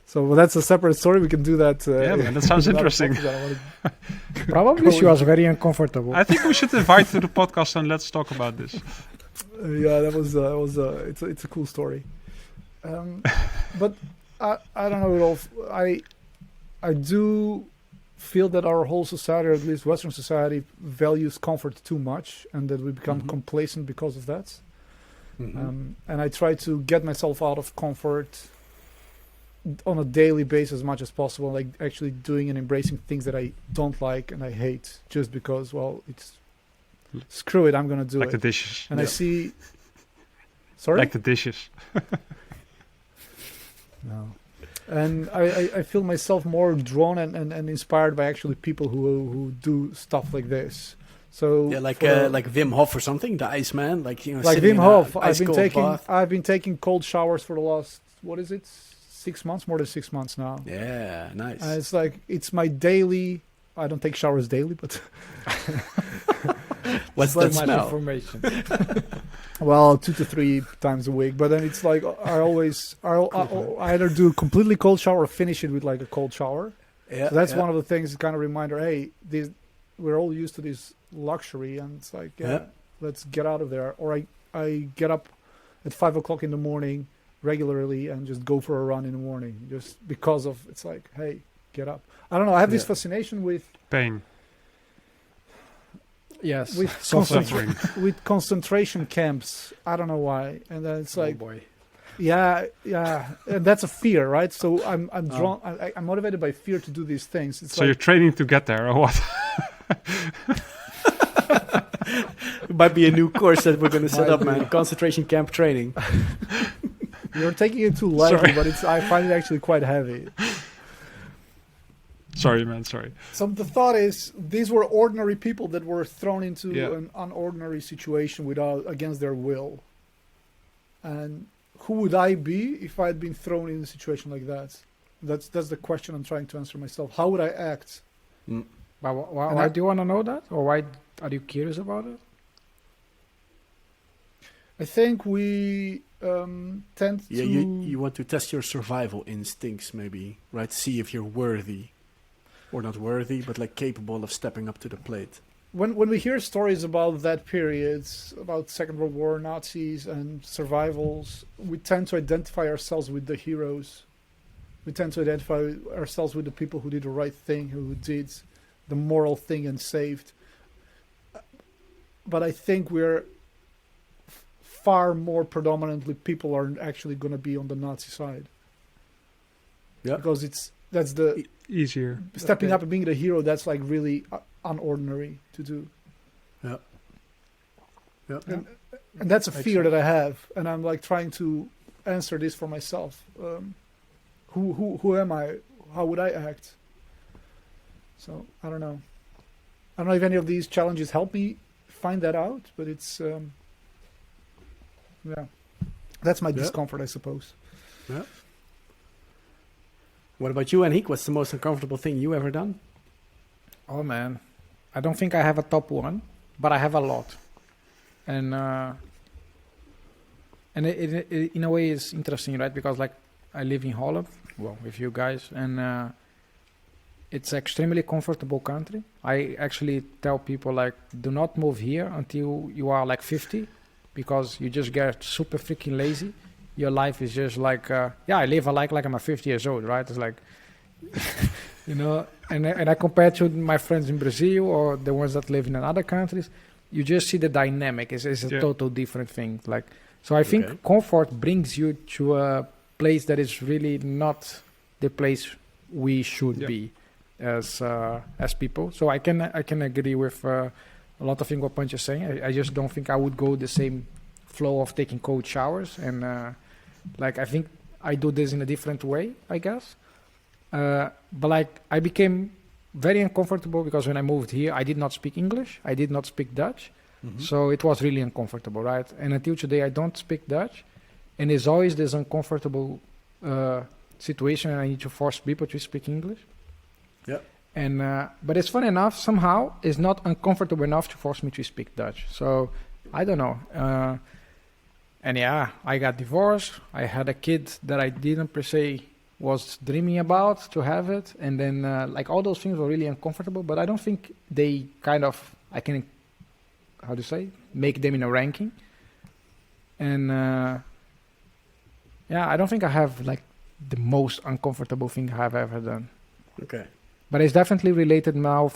So that's a separate story. We can do that. Yeah, man, that sounds in another interesting. podcast. I don't wanna- Probably she was very uncomfortable. I think we should invite to the podcast and let's talk about this. Yeah, that was it's a cool story. But I don't know, Rolf. I do feel that our whole society, or at least Western society, values comfort too much, and that we become complacent because of that. And I try to get myself out of comfort on a daily basis as much as possible, like actually doing and embracing things that I don't like and I hate, just because, well, it's screw it, I'm gonna do Like it. the dishes. And I see. Sorry. Like the dishes. No. And I feel myself more drawn and inspired by actually people who do stuff like this. So Yeah, like for- like Wim Hof or something, the Iceman, like like sitting Wim in a Hof. ice-cold bath. I've been taking cold showers for the last, what is it, 6 months, more than 6 months now. Yeah, nice. It's like it's my daily. I don't take showers daily, but What's So that much smell? information. well, 2 to 3 times a week. But then it's like I either do completely cold shower or finish it with like a cold shower. Yeah, So that's yeah. one of the things, kind of reminder, hey, we're all used to this luxury, and it's like, Yeah. let's get out of there. Or I get up at 5 o'clock in the morning regularly and just go for a run in the morning, just because of, it's like, hey, get up. I don't know, I have this Yeah. fascination with Pain. Yes. With Suffering. with concentration camps. I don't know why. And then it's like, oh boy. yeah, and that's a fear, right? So I'm drawn. I'm motivated by fear to do these things. It's So like, you're training to get there, or what? It might be a new course that we're going to set Might up, man. be. Concentration camp training. you're taking it too lightly, Sorry. but I find it actually quite heavy. Sorry, man. Sorry. So the thought is, these were ordinary people that were thrown into Yeah. an unordinary situation against their will. And who would I be if I had been thrown in a situation like that? That's the question I'm trying to answer myself. How would I act? Mm. But why, And why I- do you want to know that, or why are you curious about it? I think we tend Yeah, to. you want to test your survival instincts, maybe, right? See if you're worthy, or not worthy, but like capable of stepping up to the plate. When we hear stories about that period, about Second World War, Nazis, and survivals, we tend to identify ourselves with the heroes. We tend to identify ourselves with the people who did the right thing, who did the moral thing and saved. But I think we're far more predominantly people are actually going to be on the Nazi side. Yeah. Because that's the Easier. stepping Okay. up and being the hero. That's like really unordinary to do. Yeah. Yeah. And that's a Makes fear sense. that I have, and I'm like trying to answer this for myself. Who am I? How would I act? So I don't know. I don't know if any of these challenges help me find that out, but it's yeah, that's my Yeah. discomfort, I suppose. Yeah. What about you, Henrik? What's the most uncomfortable thing you ever done? Oh man, I don't think I have a top one, but I have a lot, and it in a way is interesting, right? Because like I live in Holland, well, with you guys, and it's extremely comfortable country. I actually tell people like, do not move here until you are like 50, because you just get super freaking lazy. Your life is just like, I live a like I'm a 50 years old, right? It's like, you know, and I compare to my friends in Brazil or the ones that live in other countries, you just see the dynamic. It's a Yeah. total different thing. Like, so I think Okay. comfort brings you to a place that is really not the place we should Yeah. be as people. So I can agree with a lot of things what Punch is saying. I just don't think I would go the same flow of taking cold showers, and like I think I do this in a different way, I guess. But like I became very uncomfortable because when I moved here, I did not speak English, I did not speak Dutch, so it was really uncomfortable, right? And until today, I don't speak Dutch, and it's always this uncomfortable situation, and I need to force people to speak English. Yeah. And but it's fun enough. Somehow, it's not uncomfortable enough to force me to speak Dutch. So I don't know. And yeah, I got divorced. I had a kid that I didn't per se was dreaming about to have it, and then like all those things were really uncomfortable. But I don't think they kind of I can how to say make them in a ranking. And yeah, I don't think I have like the most uncomfortable thing I've ever done. Okay. But it's definitely related now,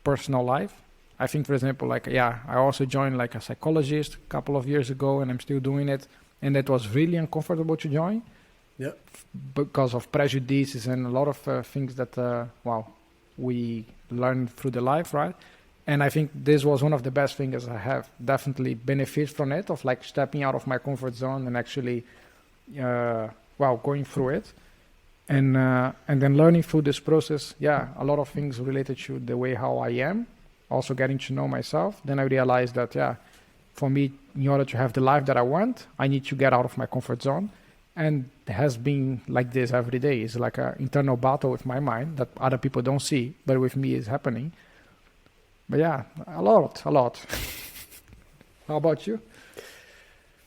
personal life. I think, for example, like, yeah, I also joined like a psychologist a couple of years ago, and I'm still doing it. And that was really uncomfortable to join. Yeah. Because of prejudices and a lot of things that, we learn through the life, right? And I think this was one of the best things I have definitely benefit from it, of like stepping out of my comfort zone and actually, going through it. And then learning through this process, a lot of things related to the way how I am, also getting to know myself. Then I realized that, for me, in order to have the life that I want, I need to get out of my comfort zone. And it has been like this every day. It's like an internal battle with my mind that other people don't see, but with me it's happening. But yeah, a lot. How about you?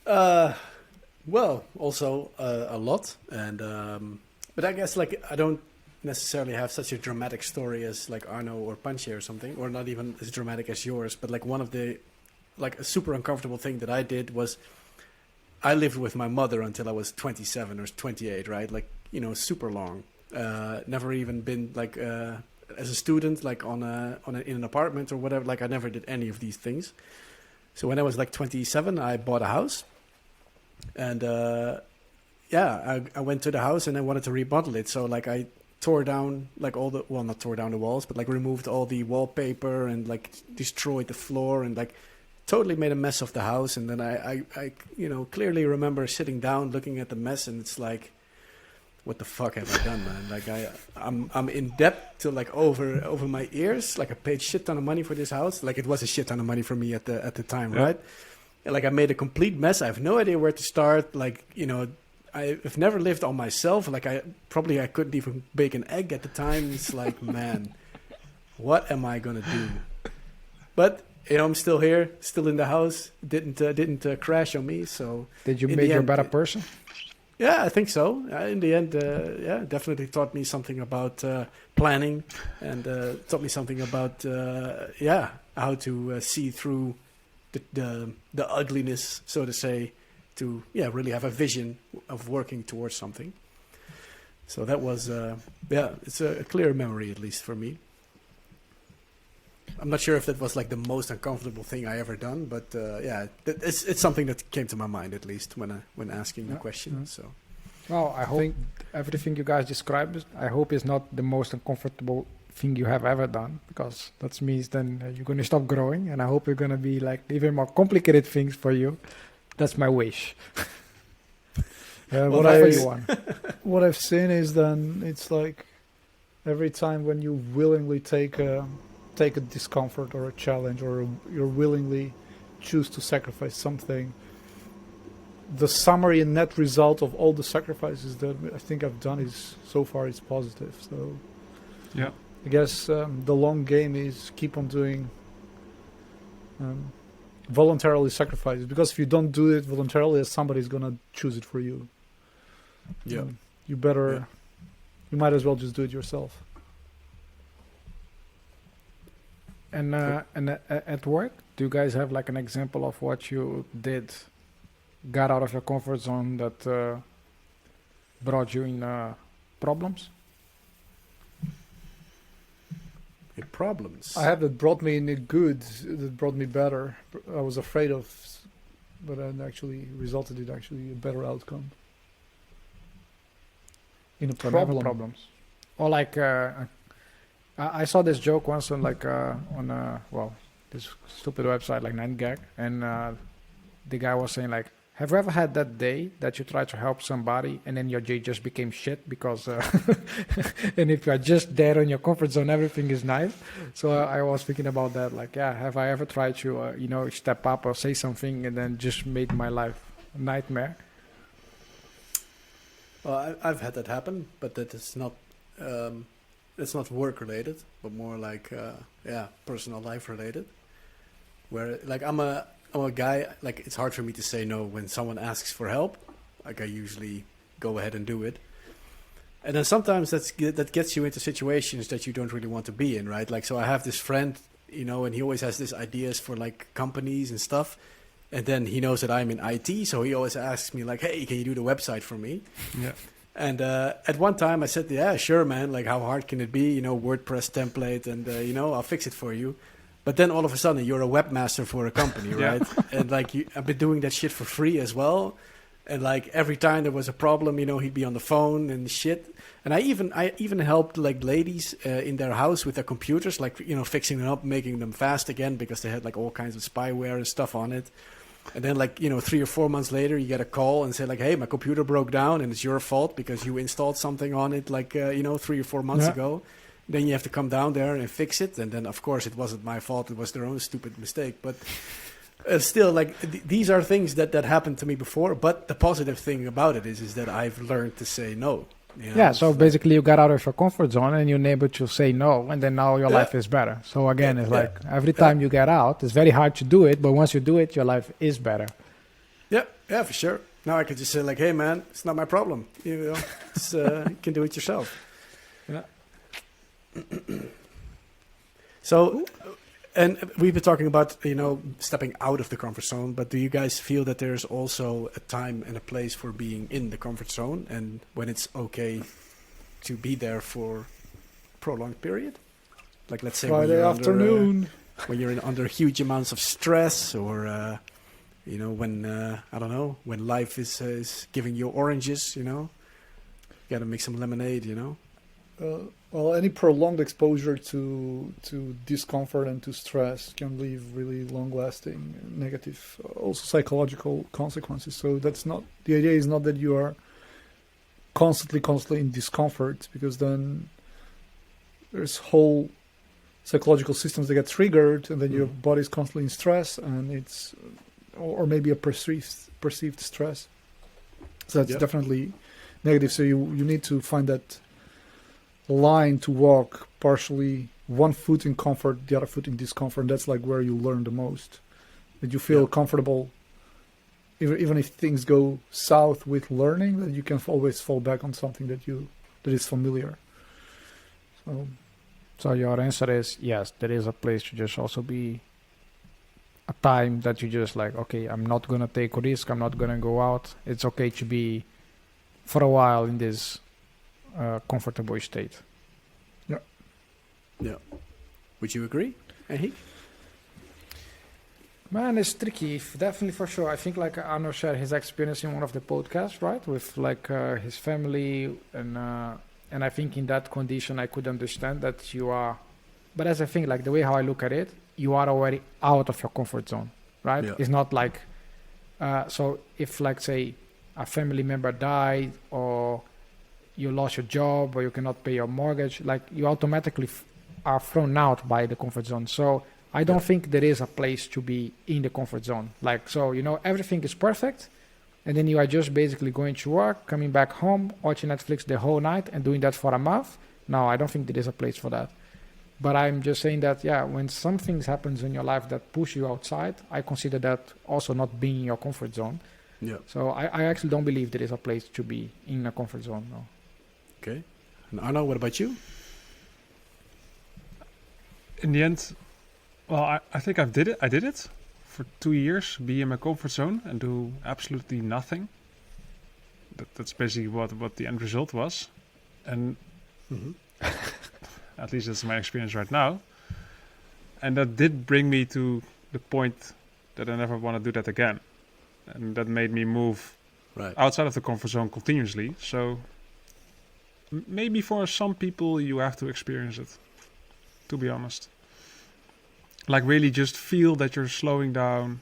Well, also a lot, and but I guess like I don't necessarily have such a dramatic story as like Arno or Panche or something, or not even as dramatic as yours. But like one of the like a super uncomfortable thing that I did was I lived with my mother until I was 27 or 28, right? Like, you know, super long. Never even been like as a student, like in an apartment or whatever. Like I never did any of these things. So when I was like 27, I bought a house, and I went to the house and I wanted to remodel it. So like I tore down like not tore down the walls, but like removed all the wallpaper and like destroyed the floor and like totally made a mess of the house. And then I clearly remember sitting down looking at the mess, and it's like, what the fuck have I done, man? Like I'm in debt to like over my ears. Like I paid shit ton of money for this house. Like it was a shit ton of money for me at the time, Yeah. right? And like I made a complete mess. I have no idea where to start. Like, you know, I've never lived on myself. Like I couldn't even bake an egg at the time. It's like, man, what am I gonna do? But I'm still here, still in the house. Didn't crash on me. So Did you in make the you a end, better person? yeah, I think so. In the end, definitely taught me something about planning, and taught me something about how to see through the ugliness, so to say, to really have a vision of working towards something. So that was it's a clear memory, at least for me. I'm not sure if that was like the most uncomfortable thing I ever done, but it's something that came to my mind, at least when asking the question. So Well, I hope everything you guys described, I hope is not the most uncomfortable thing you have ever done, because that means then you're going to stop growing, and I hope you're going to be like even more complicated things for you. That's my wish. What what I've seen is then it's like every time when you willingly take a discomfort or a challenge, or you're willingly choose to sacrifice something, the summary and net result of all the sacrifices that I think I've done is so far is positive. So Yeah. I guess the long game is keep on doing voluntarily sacrifices, because if you don't do it voluntarily, somebody's gonna choose it for you. yeah. You might as well just do it yourself. And at work, do you guys have like an example of what you did, got out of your comfort zone that brought you in problems? Problems. I have that brought me in a good, that brought me better. I was afraid of, but it actually resulted in actually a better outcome. In a Remember problem. problems. Or like, I saw this joke once on like this stupid website like 9gag, and the guy was saying like, have you ever had that day that you tried to help somebody and then your day just became shit because and if you are just there in your comfort zone, everything is nice. So I was thinking about that, like, have I ever tried to step up or say something and then just made my life a nightmare? Well, I've had that happen, but that is not it's not work related, but more like personal life related. Where like I'm a guy, like it's hard for me to say no when someone asks for help. Like I usually go ahead and do it. And then sometimes that gets you into situations that you don't really want to be in, right? Like, so I have this friend, and he always has these ideas for like companies and stuff. And then he knows that I'm in IT, so he always asks me like, hey, can you do the website for me? Yeah. And at one time I said, yeah, sure, man. Like, how hard can it be? WordPress template and, I'll fix it for you. But then all of a sudden you're a webmaster for a company, right? And like I've been doing that shit for free as well. And like every time there was a problem, he'd be on the phone and shit. And I even helped like ladies in their house with their computers, like, fixing them up, making them fast again because they had like all kinds of spyware and stuff on it. And then like, 3 or 4 months later, you get a call and say like, hey, my computer broke down and it's your fault because you installed something on it like, 3 or 4 months ago. Then you have to come down there and fix it. And then, of course, it wasn't my fault. It was their own stupid mistake. But still, like, these are things that happened to me before. But the positive thing about it is that I've learned to say no. Yeah, so basically you got out of your comfort zone and you're able to say no. And then now your life is better. So, again, it's like every time you get out, it's very hard to do it. But once you do it, your life is better. Yeah, for sure. Now I can just say, like, hey, man, it's not my problem. You can do it yourself. Yeah. So, and we've been talking about, stepping out of the comfort zone, but do you guys feel that there's also a time and a place for being in the comfort zone and when it's okay to be there for a prolonged period? Like, let's say Friday afternoon. when you're under huge amounts of stress or, when, I don't know, when life is giving you oranges, you got to make some lemonade, Well, any prolonged exposure to discomfort and to stress can leave really long-lasting negative, also psychological consequences. So that's not, the idea is not that you are constantly in discomfort, because then there's whole psychological systems that get triggered, and then your body is constantly in stress, and it's, or maybe a perceived stress. So that's definitely negative. So you need to find that line to walk, partially one foot in comfort, the other foot in discomfort. And that's like where you learn the most. That you feel comfortable, even if things go south with learning, that you can always fall back on something that is familiar. So your answer is yes, there is a place to just also be a time that you just like, okay, I'm not going to take a risk. I'm not going to go out. It's okay to be for a while in this comfortable state. Yeah. Would you agree, Henk? Man, it's tricky. Definitely, for sure. I think like Arno shared his experience in one of the podcasts, right? With like his family and I think in that condition, I could understand that you are, but as I think like the way how I look at it, you are already out of your comfort zone, right? Yeah. It's not like, so if like say a family member died or you lost your job or you cannot pay your mortgage, like you automatically are thrown out by the comfort zone. So I don't think there is a place to be in the comfort zone. Like, so, everything is perfect. And then you are just basically going to work, coming back home, watching Netflix the whole night and doing that for a month. No, I don't think there is a place for that. But I'm just saying that, when some things happens in your life that push you outside, I consider that also not being in your comfort zone. Yeah. So I actually don't believe there is a place to be in a comfort zone, no. Okay. And Arno, what about you? In the end, well, I think I did it for 2 years, be in my comfort zone and do absolutely nothing. That's basically what the end result was. And at least that's my experience right now. And that did bring me to the point that I never want to do that again. And that made me move outside of the comfort zone continuously. So maybe for some people you have to experience it, to be honest. Like really just feel that you're slowing down,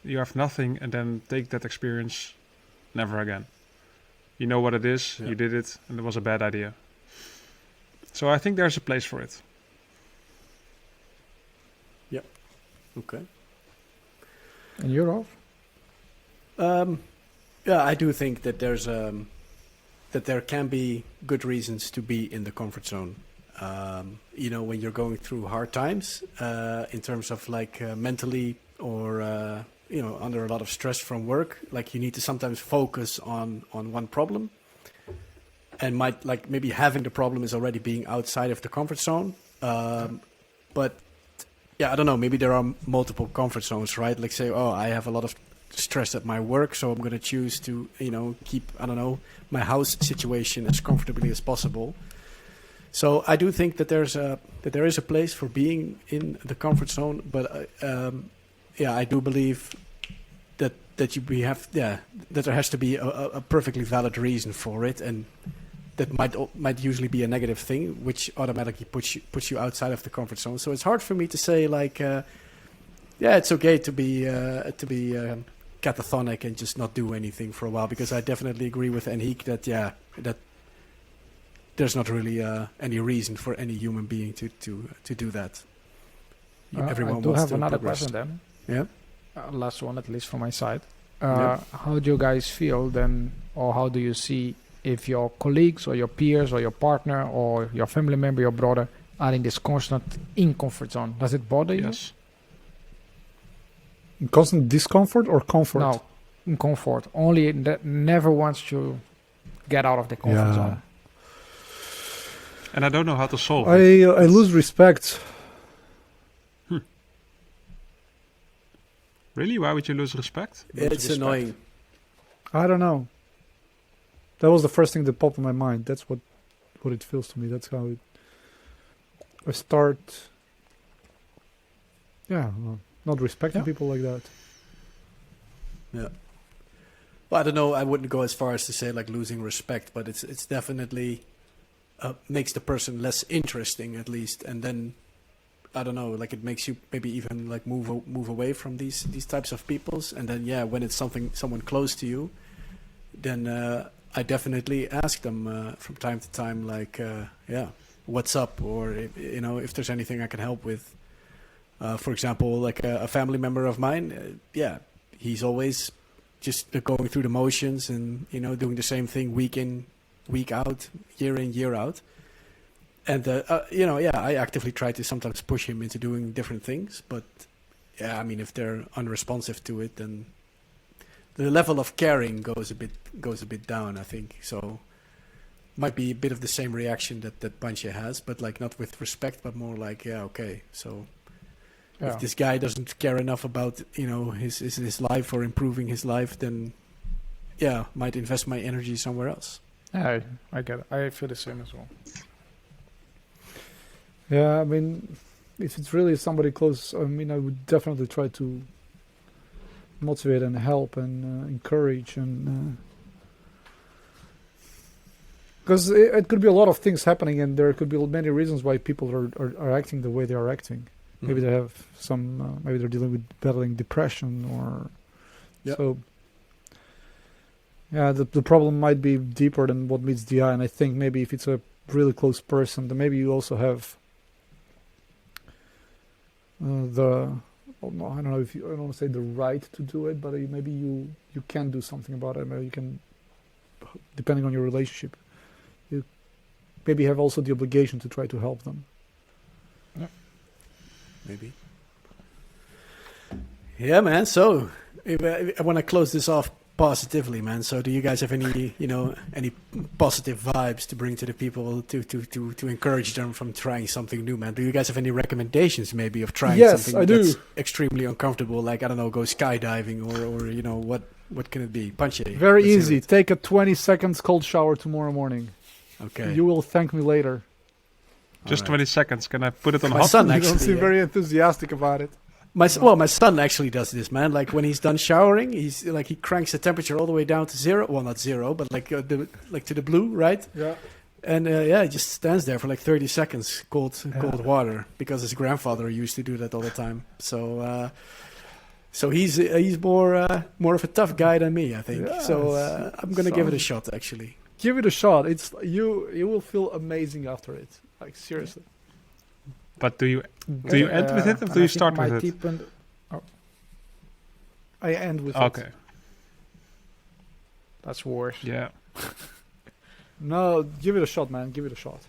you have nothing, and then take that experience never again. You know what it is, you did it, and it was a bad idea. So I think there's a place for it. Yep. Okay. And you're off? Yeah, I do think that there's that there can be good reasons to be in the comfort zone. When you're going through hard times, in terms of like mentally or under a lot of stress from work, like you need to sometimes focus on one problem, and maybe having the problem is already being outside of the comfort zone. But yeah, I don't know. Maybe there are multiple comfort zones, right? Like say, I have a lot of stress at my work, so I'm going to choose to keep my house situation as comfortably as possible. So I do think that there is a place for being in the comfort zone, but I do believe that there has to be a perfectly valid reason for it, and that might usually be a negative thing, which automatically puts you outside of the comfort zone. So it's hard for me to say it's okay to be catatonic and just not do anything for a while, because I definitely agree with Henk that there's not really any reason for any human being to do that. Everyone I do wants have to another progress. question then. Yeah. Last one, at least from my side. How do you guys feel then, or how do you see if your colleagues or your peers or your partner or your family member, your brother, are in this constant comfort zone? Does it bother you? Yes. In constant discomfort or comfort? No, in comfort. Only that never wants to get out of the comfort zone. And I don't know how to solve it. I lose respect. Really? Why would you lose respect? It's annoying. I don't know. That was the first thing that popped in my mind. That's what it feels to me. That's how I start. Not respecting people like that. Yeah. Well, I don't know. I wouldn't go as far as to say like losing respect, but it's definitely makes the person less interesting, at least, and then I don't know, like it makes you maybe even like move away from these types of peoples, and then when it's someone close to you, then I definitely ask them from time to time, like what's up, or if there's anything I can help with. For example, like a family member of mine, he's always just going through the motions and doing the same thing week in, week out, year in, year out. And I actively try to sometimes push him into doing different things, but yeah, I mean, if they're unresponsive to it, then the level of caring goes a bit down, I think. So might be a bit of the same reaction that Panche has, but like not with respect, but more like, yeah, okay. So if this guy doesn't care enough about his life or improving his life, then yeah, might invest my energy somewhere else. Yeah, I get it. I feel the same as well. Yeah, I mean, if it's really somebody close, I mean, I would definitely try to motivate and help and encourage, and because it could be a lot of things happening, and there could be many reasons why people are acting the way they are acting. Maybe they have some, maybe they're dealing with battling depression, or so. Yeah, the problem might be deeper than what meets the eye, and I think maybe if it's a really close person, then maybe you also have I don't know if I don't want to say the right to do it, but maybe you can do something about it. Maybe you can, depending on your relationship, you maybe have also the obligation to try to help them. Yeah. Maybe. Yeah, man. So I want to close this off positively, man. So do you guys have any positive vibes to bring to the people to encourage them from trying something new, man? Do you guys have any recommendations maybe of trying something that's extremely uncomfortable, like, I don't know, go skydiving or what can it be? Panche. Very easy. Take a 20 seconds cold shower tomorrow morning. Okay. You will thank me later. Just right. 20 seconds. Can I put it on my hot? Son you actually, don't seem very enthusiastic about it. My son actually does this, man. Like when he's done showering, he cranks the temperature all the way down to zero. Well, not zero, but to the blue, right? Yeah. And he just stands there for like 30 seconds, cold water, because his grandfather used to do that all the time. So he's more of a tough guy than me, I think. Yeah, so I'm gonna give it a shot. Actually, give it a shot. It's you will feel amazing after it. Like seriously. But do you end with it or do you start with it? I end with it. Okay. That's worse. Yeah. No, give it a shot, man. Give it a shot.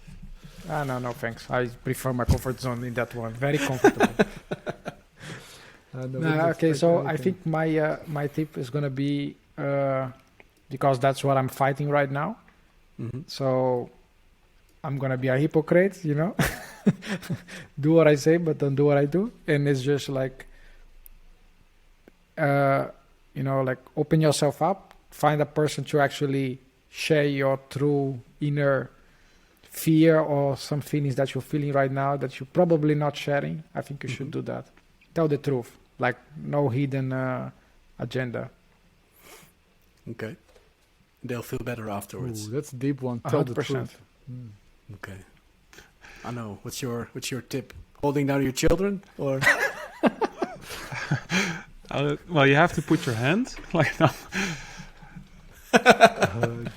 No, thanks. I prefer my comfort zone in that one. Very comfortable. Okay, so I think my tip is gonna be because that's what I'm fighting right now. Mm-hmm. So I'm gonna be a hypocrite, do what I say, but don't do what I do. And it's just like, like open yourself up, find a person to actually share your true inner fear or some feelings that you're feeling right now that you're probably not sharing. I think you should do that. Tell the truth, like no hidden agenda. Okay. They'll feel better afterwards. Ooh, that's a deep one. Tell 100%. The truth. Okay. I know. What's your tip? Holding down your children, or? Well, you have to put your hand like now.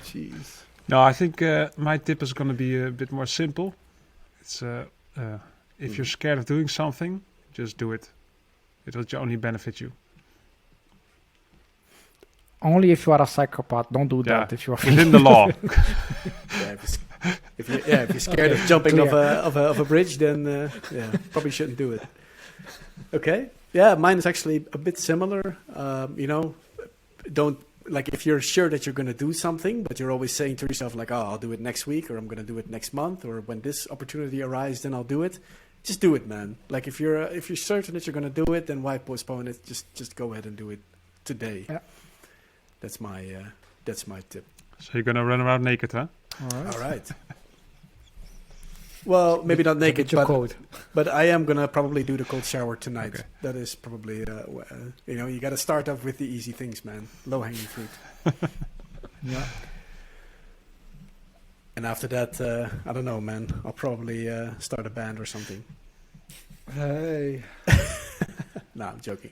Jeez. No, I think my tip is going to be a bit more simple. It's if you're scared of doing something, just do it. It will only benefit you. Only if you are a psychopath. Don't do that. If you are within the law. If you're scared of jumping off a bridge, then probably shouldn't do it. Okay. Yeah, mine is actually a bit similar. Don't if you're sure that you're going to do something, but you're always saying to yourself like, "Oh, I'll do it next week," or "I'm going to do it next month," or "When this opportunity arises, then I'll do it." Just do it, man. Like if you're certain that you're going to do it, then why postpone it? Just go ahead and do it today. Yeah. That's my tip. So you're going to run around naked, huh? All right. Well, maybe not naked, but I am going to probably do the cold shower tonight. Okay. That is probably, you got to start off with the easy things, man. Low-hanging fruit. Yeah. And after that, I don't know, man. I'll probably start a band or something. Hey. No, I'm joking.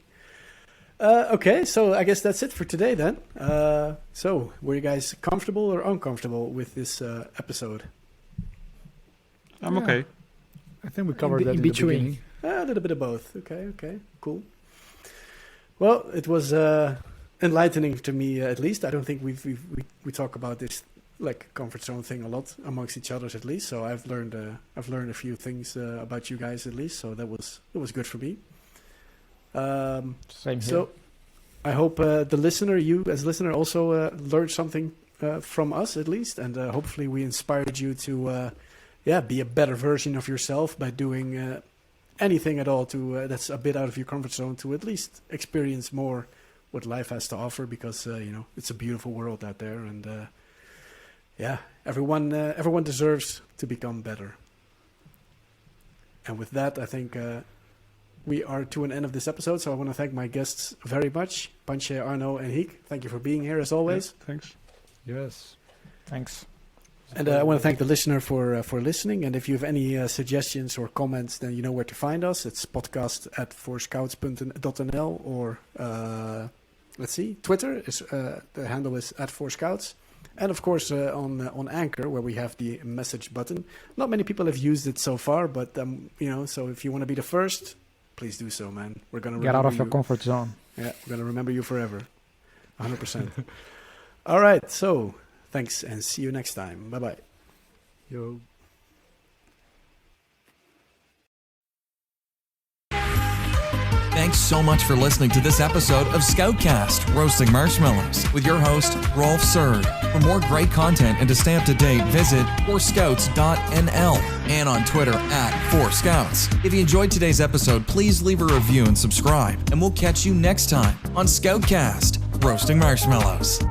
Okay, so I guess that's it for today then. So, were you guys comfortable or uncomfortable with this episode? I'm okay. I think we covered that in between. A little bit of both. Okay, cool. Well, it was enlightening to me, at least. I don't think we talk about this like comfort zone thing a lot amongst each others at least. So I've learned a few things about you guys at least. So it was good for me. Same here. So I hope you as a listener also learned something from us at least, and hopefully we inspired you to be a better version of yourself by doing anything at all to that's a bit out of your comfort zone, to at least experience more what life has to offer, because it's a beautiful world out there, and everyone deserves to become better. And with that, I think we are to an end of this episode. So I want to thank my guests very much, Panche, Arno, and Hiek. Thank you for being here as always. Yeah, thanks. Yes. Thanks. And I want to thank the listener for listening. And if you have any suggestions or comments, then you know where to find us. It's podcast@4scouts.nl, or Twitter is the handle is @4scouts. And of course on Anchor, where we have the message button. Not many people have used it so far, but so if you want to be the first, please do so, man. We're gonna Get out of your comfort zone. Yeah, we're gonna remember you forever, 100%. All right, so thanks and see you next time. Bye bye. Yo. Thanks so much for listening to this episode of Scoutcast, Roasting Marshmallows, with your host, Rolf Surd. For more great content and to stay up to date, visit 4scouts.nl and on Twitter @4scouts. If you enjoyed today's episode, please leave a review and subscribe, and we'll catch you next time on Scoutcast, Roasting Marshmallows.